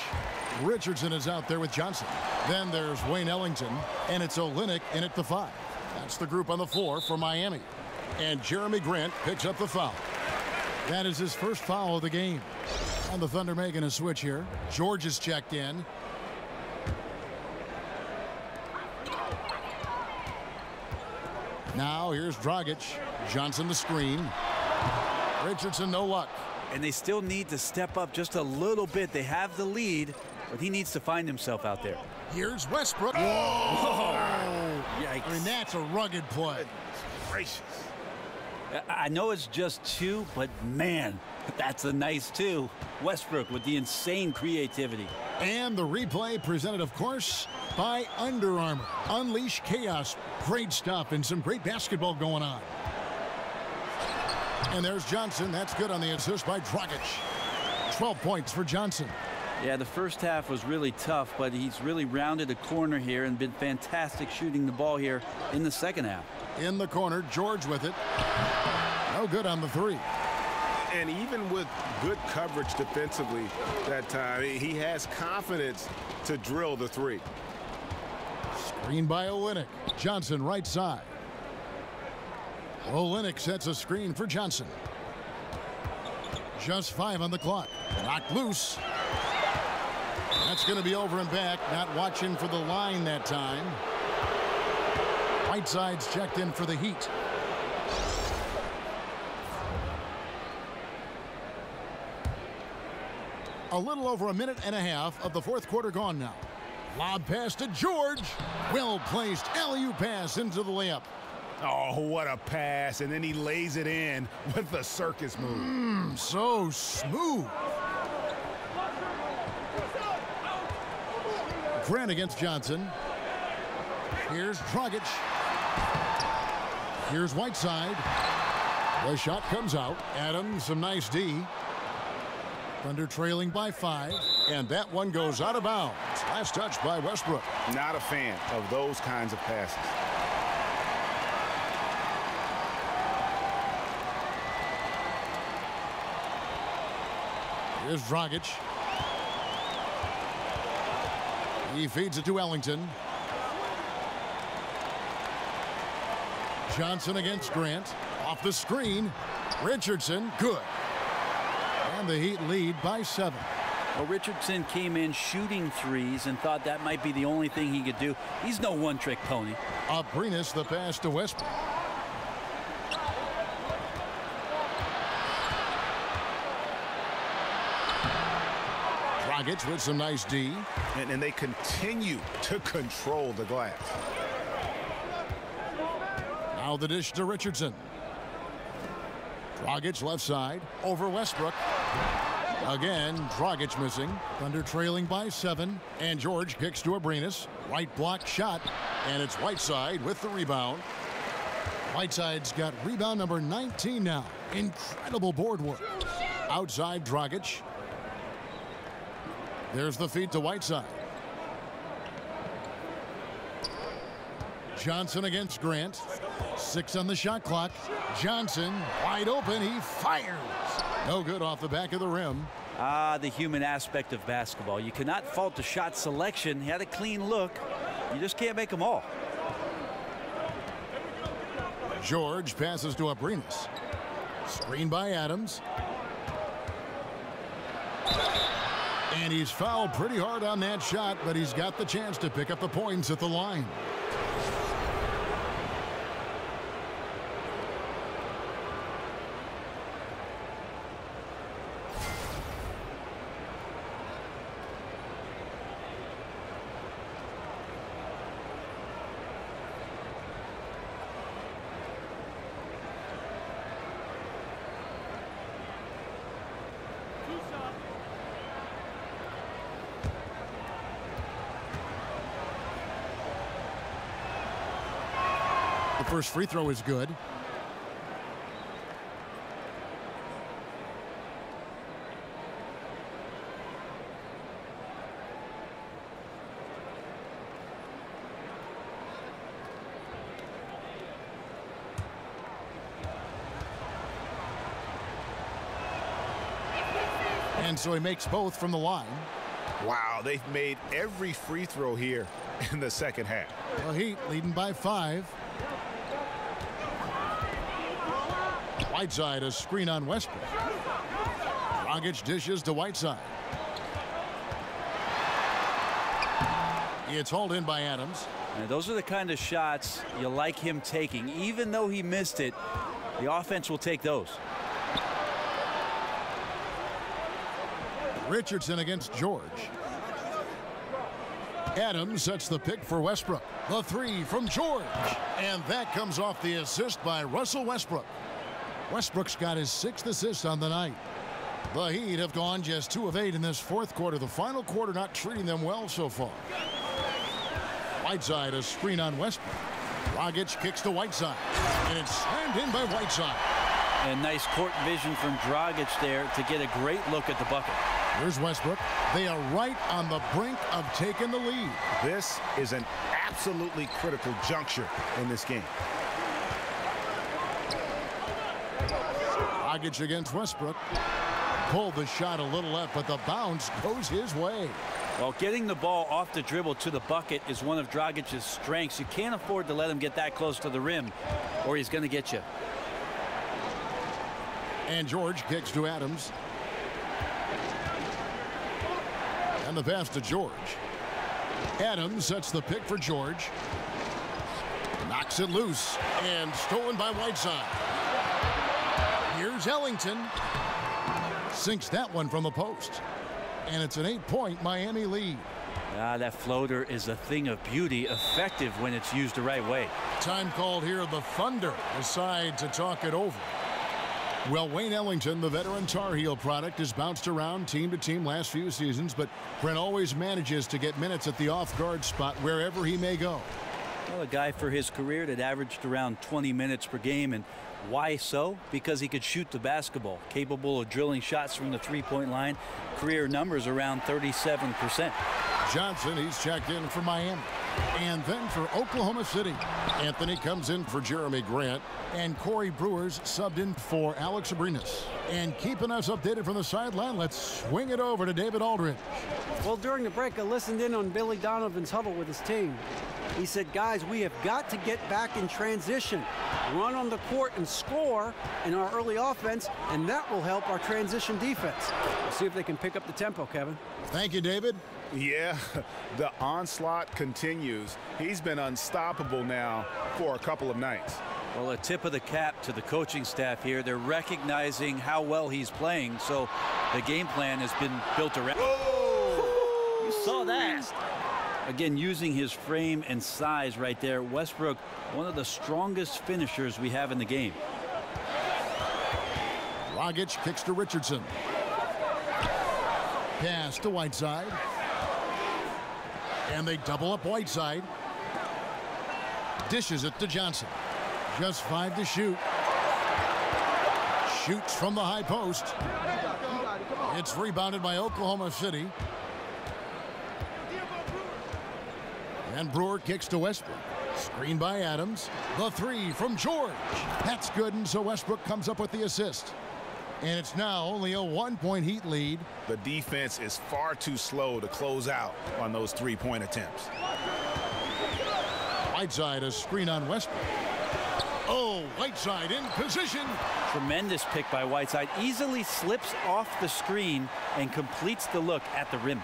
Richardson is out there with Johnson. Then there's Wayne Ellington, and it's Olynyk in at the 5. That's the group on the floor for Miami. And Jeremy Grant picks up the foul. That is his first foul of the game. And the Thunder making a switch here. George is checked in. Now here's Dragic. Johnson the screen. Richardson no luck. And they still need to step up just a little bit. They have the lead, but he needs to find himself out there. Here's Westbrook. Whoa! Yikes. I mean, that's a rugged play. Gracious. I know it's just 2, but man, that's a nice 2. Westbrook with the insane creativity. And the replay presented, of course, by Under Armour. Unleash chaos. Great stuff and some great basketball going on. And there's Johnson. That's good on the assist by Dragic. 12 points for Johnson. Yeah, the first half was really tough, but he's really rounded a corner here and been fantastic shooting the ball here in the second half. In the corner, George with it. No good on the 3. And even with good coverage defensively that time, he has confidence to drill the 3. Screen by Olynyk. Johnson right side. Olynyk sets a screen for Johnson. Just 5 on the clock. Knocked loose. That's going to be over and back. Not watching for the line that time. Whiteside's checked in for the Heat. A little over a minute and a half of the 4th quarter gone now. Lob pass to George. Well placed alley-oop pass into the layup. Oh, what a pass. And then he lays it in with the circus move. So smooth. Grant against Johnson. Here's Dragic. Here's Whiteside. The shot comes out. Adams, some nice D. Thunder trailing by 5. And that one goes out of bounds. Last touch by Westbrook. Not a fan of those kinds of passes. Here's Dragic. He feeds it to Ellington. Johnson against Grant. Off the screen. Richardson, good. And the Heat lead by 7. Well, Richardson came in shooting 3s and thought that might be the only thing he could do. He's no one-trick pony. Abrines the pass to Westbrook. Dragic with some nice D. And they continue to control the glass. Now the dish to Richardson. Dragic left side over Westbrook. Again, Dragic missing. Thunder trailing by 7. And George kicks to Abrines. Right block shot. And it's Whiteside with the rebound. Whiteside's got rebound number 19 now. Incredible board work. Outside Dragic. There's the feed to Whiteside. Johnson against Grant. 6 on the shot clock. Johnson wide open. He fires. No good off the back of the rim. The human aspect of basketball. You cannot fault the shot selection. He had a clean look. You just can't make them all. George passes to Abrines. Screen by Adams. And he's fouled pretty hard on that shot, but he's got the chance to pick up the points at the line. The first free throw is good. And so he makes both from the line. Wow, they've made every free throw here in the second half. The Heat leading by 5. Whiteside, a screen on Westbrook. Dragic dishes to Whiteside. It's hauled in by Adams. And those are the kind of shots you like him taking. Even though he missed it, the offense will take those. Richardson against George. Adams sets the pick for Westbrook. The 3 from George. And that comes off the assist by Russell Westbrook. Westbrook's got his 6th assist on the night. The Heat have gone just 2 of 8 in this fourth quarter. The final quarter not treating them well so far. Whiteside, a screen on Westbrook. Dragic kicks to Whiteside. And it's slammed in by Whiteside. And nice court vision from Dragic there to get a great look at the bucket. Here's Westbrook. They are right on the brink of taking the lead. This is an absolutely critical juncture in this game. Dragic against Westbrook. Pulled the shot a little left, but the bounce goes his way. Well, getting the ball off the dribble to the bucket is one of Dragic's strengths. You can't afford to let him get that close to the rim, or he's going to get you. And George kicks to Adams. And the pass to George. Adams sets the pick for George. Knocks it loose and stolen by Whiteside. Here's Ellington. Sinks that one from the post. And it's an 8-point Miami lead. That floater is a thing of beauty, effective when it's used the right way. Time called here. The Thunder decide to talk it over. Well, Wayne Ellington, the veteran Tar Heel product, has bounced around team to team last few seasons, but Brent always manages to get minutes at the off-guard spot wherever he may go. Well, a guy for his career that averaged around 20 minutes per game. And why so? Because he could shoot the basketball, capable of drilling shots from the three-point line. Career numbers around 37%. Johnson, he's checked in for Miami. And then for Oklahoma City, Anthony comes in for Jeremy Grant, and Corey Brewers subbed in for Alex Abrinas. And keeping us updated from the sideline, let's swing it over to David Aldridge. Well, during the break, I listened in on Billy Donovan's huddle with his team. He said, guys, we have got to get back in transition, run on the court and score in our early offense, and that will help our transition defense. We'll see if they can pick up the tempo, Kevin. Thank you, David. Yeah, the onslaught continues. He's been unstoppable now for a couple of nights. Well, a tip of the cap to the coaching staff here. They're recognizing how well he's playing, so the game plan has been built around. Whoa! You saw that. Again, using his frame and size right there, Westbrook, one of the strongest finishers we have in the game. Dragic kicks to Richardson. Pass to Whiteside. And they double up Whiteside. Dishes it to Johnson. Just 5 to shoot. Shoots from the high post. It's rebounded by Oklahoma City. And Brewer kicks to Westbrook. Screen by Adams. The 3 from George. That's good, and so Westbrook comes up with the assist. And it's now only a 1-point Heat lead. The defense is far too slow to close out on those three-point attempts. Whiteside, a screen on Westbrook. Oh, Whiteside in position. Tremendous pick by Whiteside. Easily slips off the screen and completes the look at the rim.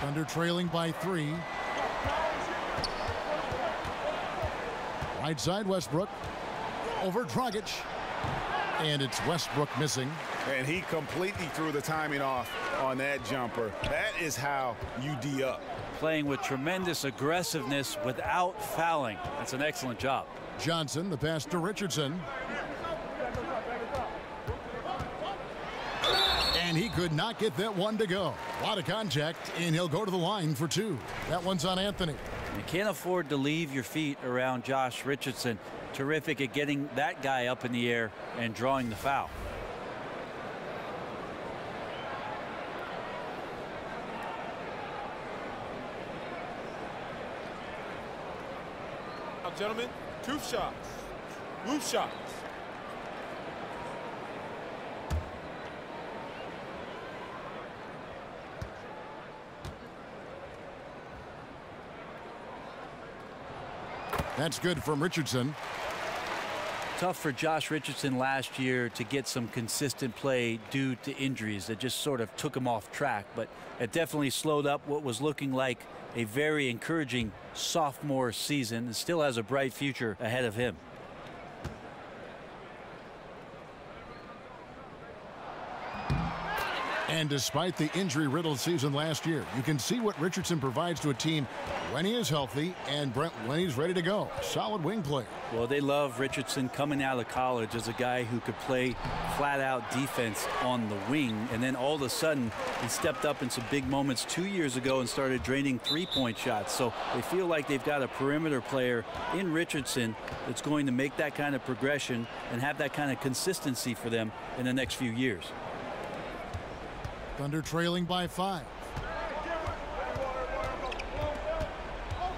Thunder trailing by 3. Whiteside, Westbrook. Over Dragic. And it's Westbrook missing. And he completely threw the timing off on that jumper. That is how you D up. Playing with tremendous aggressiveness without fouling. That's an excellent job. Johnson, the pass to Richardson. And he could not get that one to go. A lot of contact, and he'll go to the line for 2. That one's on Anthony. You can't afford to leave your feet around Josh Richardson. Terrific at getting that guy up in the air and drawing the foul. Now, gentlemen, two shots. Loose shots. That's good from Richardson. Tough for Josh Richardson last year to get some consistent play due to injuries that just sort of took him off track, but it definitely slowed up what was looking like a very encouraging sophomore season and still has a bright future ahead of him. And despite the injury-riddled season last year, you can see what Richardson provides to a team when he is healthy and when he's ready to go. Solid wing player. Well, they love Richardson coming out of college as a guy who could play flat-out defense on the wing, and then all of a sudden he stepped up in some big moments 2 years ago and started draining three-point shots. So they feel like they've got a perimeter player in Richardson that's going to make that kind of progression and have that kind of consistency for them in the next few years. Thunder trailing by 5.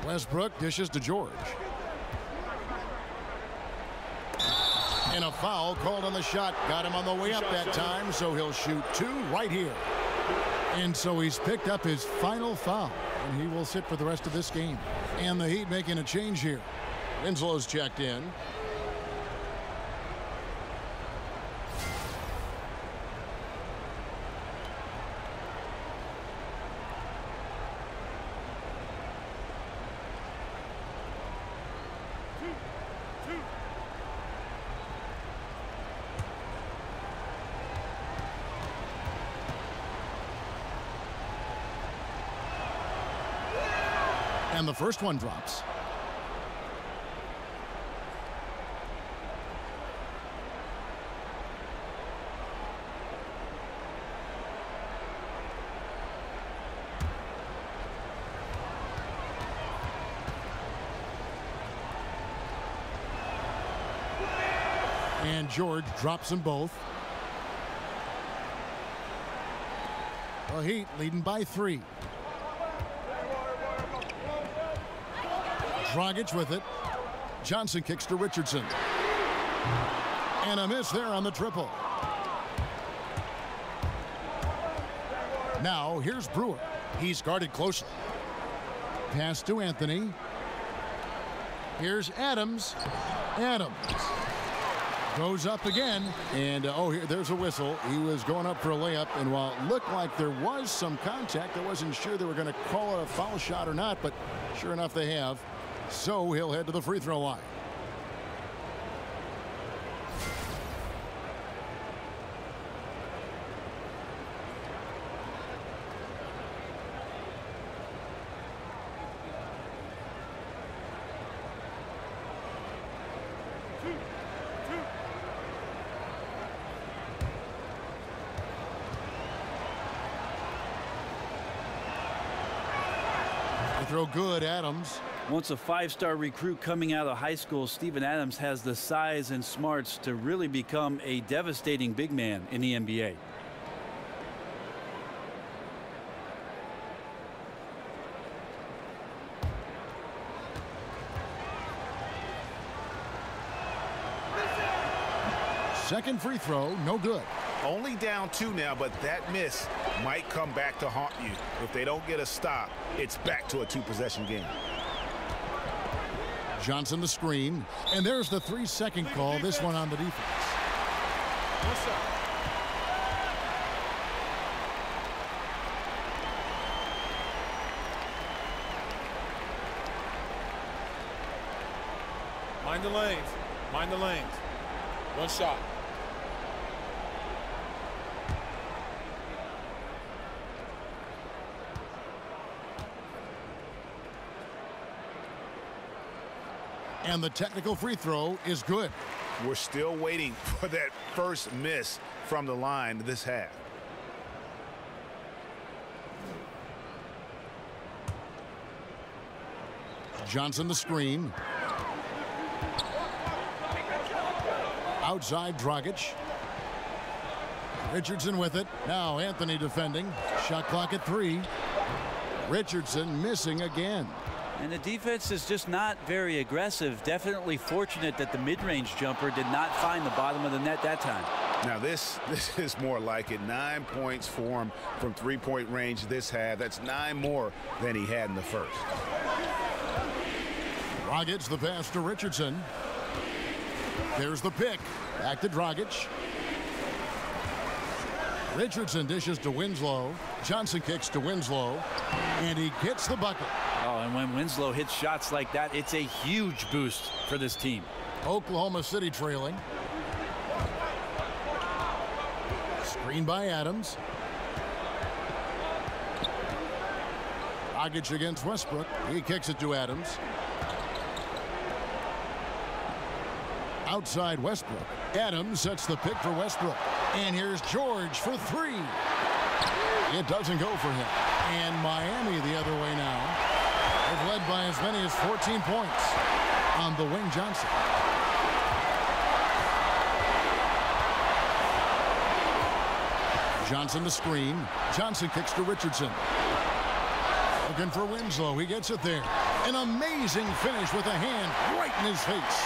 Westbrook dishes to George. And a foul called on the shot. Got him on the way up that time, so he'll shoot 2 right here. And so he's picked up his final foul, and he will sit for the rest of this game. And the Heat making a change here. Winslow's checked in. And the first one drops. And George drops them both. The Heat leading by 3. Dragic with it. Johnson kicks to Richardson. And a miss there on the triple. Now here's Brewer. He's guarded closely. Pass to Anthony. Here's Adams. Adams goes up again. And there's a whistle. He was going up for a layup. And while it looked like there was some contact, I wasn't sure they were going to call it a foul shot or not. But sure enough, they have. So he'll head to the free throw line. Free throw good, Adams. Once a 5-star recruit coming out of high school, Steven Adams has the size and smarts to really become a devastating big man in the NBA. Second free throw, no good. Only down 2 now, but that miss might come back to haunt you. If they don't get a stop, it's back to a 2-possession game. Johnson the screen, and there's the 3-second call, this one on the defense. Mind the lanes. Mind the lanes. One shot. And the technical free throw is good. We're still waiting for that first miss from the line this half. Johnson the screen. Outside Dragic. Richardson with it. Now Anthony defending. Shot clock at 3. Richardson missing again. And the defense is just not very aggressive. Definitely fortunate that the mid-range jumper did not find the bottom of the net that time. Now this is more like it. 9 points for him from three-point range this half. That's 9 more than he had in the first. Dragic the pass to Richardson. There's the pick. Back to Dragic. Richardson dishes to Winslow. Johnson kicks to Winslow. And he gets the bucket. Oh, and when Winslow hits shots like that, it's a huge boost for this team. Oklahoma City trailing. Screen by Adams. Dragic against Westbrook. He kicks it to Adams. Outside Westbrook. Adams sets the pick for Westbrook. And here's George for 3. It doesn't go for him. And Miami the other way now. They've led by as many as 14 points on the wing. Johnson. Johnson the screen. Johnson kicks to Richardson. Looking for Winslow. He gets it there. An amazing finish with a hand right in his face.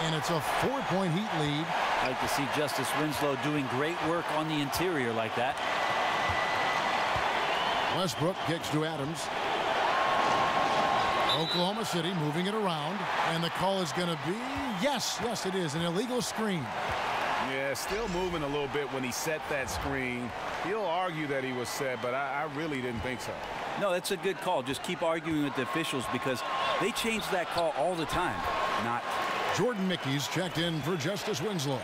And it's a 4-point Heat lead. I like to see Justice Winslow doing great work on the interior like that. Westbrook kicks to Adams. Oklahoma City moving it around. And the call is going to be, yes, it is, an illegal screen. Yeah, still moving a little bit when he set that screen. He'll argue that he was set, but I really didn't think so. No, that's a good call. Just keep arguing with the officials because they change that call all the time. Not. Jordan Mickey's checked in for Justice Winslow.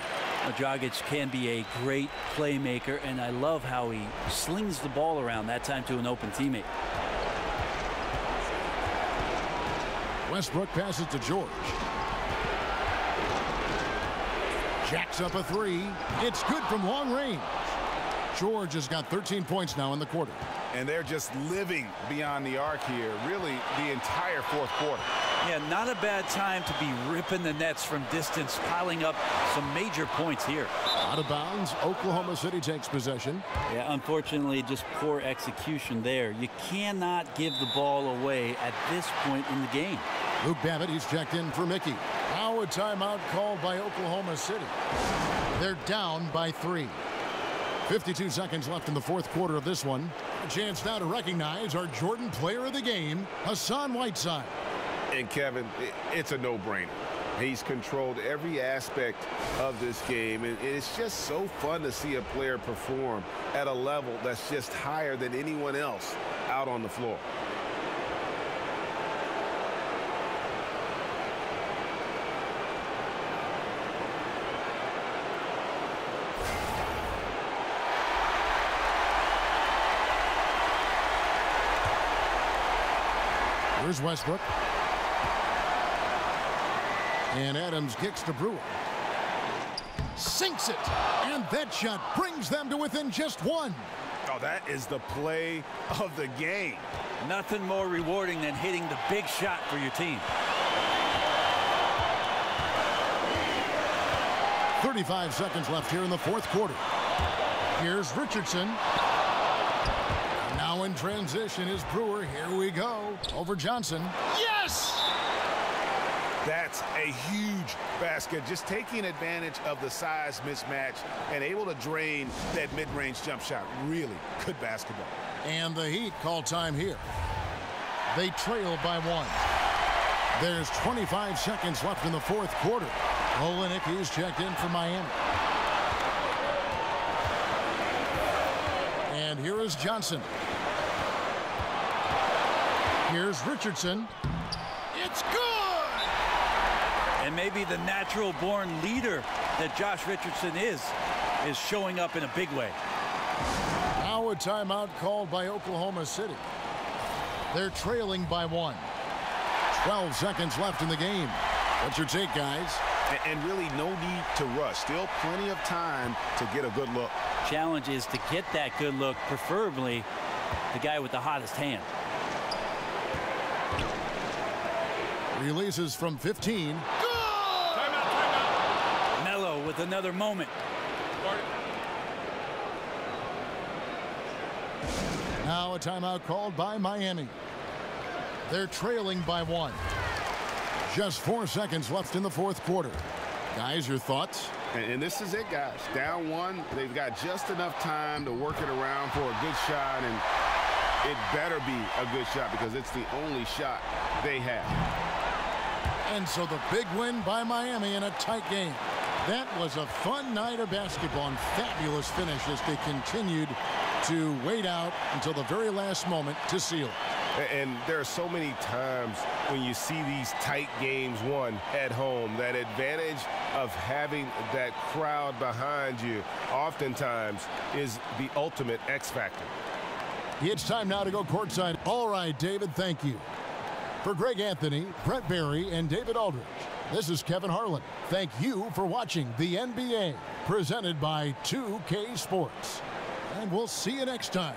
Dragic can be a great playmaker, and I love how he slings the ball around that time to an open teammate. Westbrook passes to George. Jacks up a 3. It's good from long range. George has got 13 points now in the quarter. And they're just living beyond the arc here, really the entire fourth quarter. Yeah, not a bad time to be ripping the nets from distance, piling up some major points here. Out of bounds, Oklahoma City takes possession. Yeah, unfortunately, just poor execution there. You cannot give the ball away at this point in the game. Luke Babbitt, he's checked in for Mickey. Now a timeout called by Oklahoma City. They're down by 3. 52 seconds left in the fourth quarter of this one. A chance now to recognize our Jordan Player of the Game, Hassan Whiteside. And Kevin, it's a no-brainer. He's controlled every aspect of this game, and it's just so fun to see a player perform at a level that's just higher than anyone else out on the floor. Here's Westbrook. And Adams kicks to Brewer. Sinks it. And that shot brings them to within just 1. Oh, that is the play of the game. Nothing more rewarding than hitting the big shot for your team. 35 seconds left here in the fourth quarter. Here's Richardson. Now in transition is Brewer. Here we go. Over Johnson. Yes! That's a huge basket. Just taking advantage of the size mismatch and able to drain that mid-range jump shot. Really good basketball. And the Heat call time here. They trail by 1. There's 25 seconds left in the fourth quarter. Olenek is checked in for Miami. And here is Johnson. Here's Richardson. It's good! And maybe the natural-born leader that Josh Richardson is showing up in a big way. Now a timeout called by Oklahoma City. They're trailing by 1. 12 seconds left in the game. What's your take, guys? And really no need to rush. Still plenty of time to get a good look. Challenge is to get that good look, preferably the guy with the hottest hand. Releases from 15. Melo with another moment. Now a timeout called by Miami. They're trailing by 1. Just 4 seconds left in the fourth quarter. Guys, your thoughts? And this is it, guys. Down 1. They've got just enough time to work it around for a good shot, and it better be a good shot because it's the only shot they have. And so the big win by Miami in a tight game. That was a fun night of basketball and fabulous finish as they continued to wait out until the very last moment to seal it. And there are so many times when you see these tight games won at home, that advantage of having that crowd behind you oftentimes is the ultimate X factor. It's time now to go courtside. All right, David, thank you. For Greg Anthony, Brent Barry, and David Aldridge, this is Kevin Harlan. Thank you for watching the NBA, presented by 2K Sports. And we'll see you next time.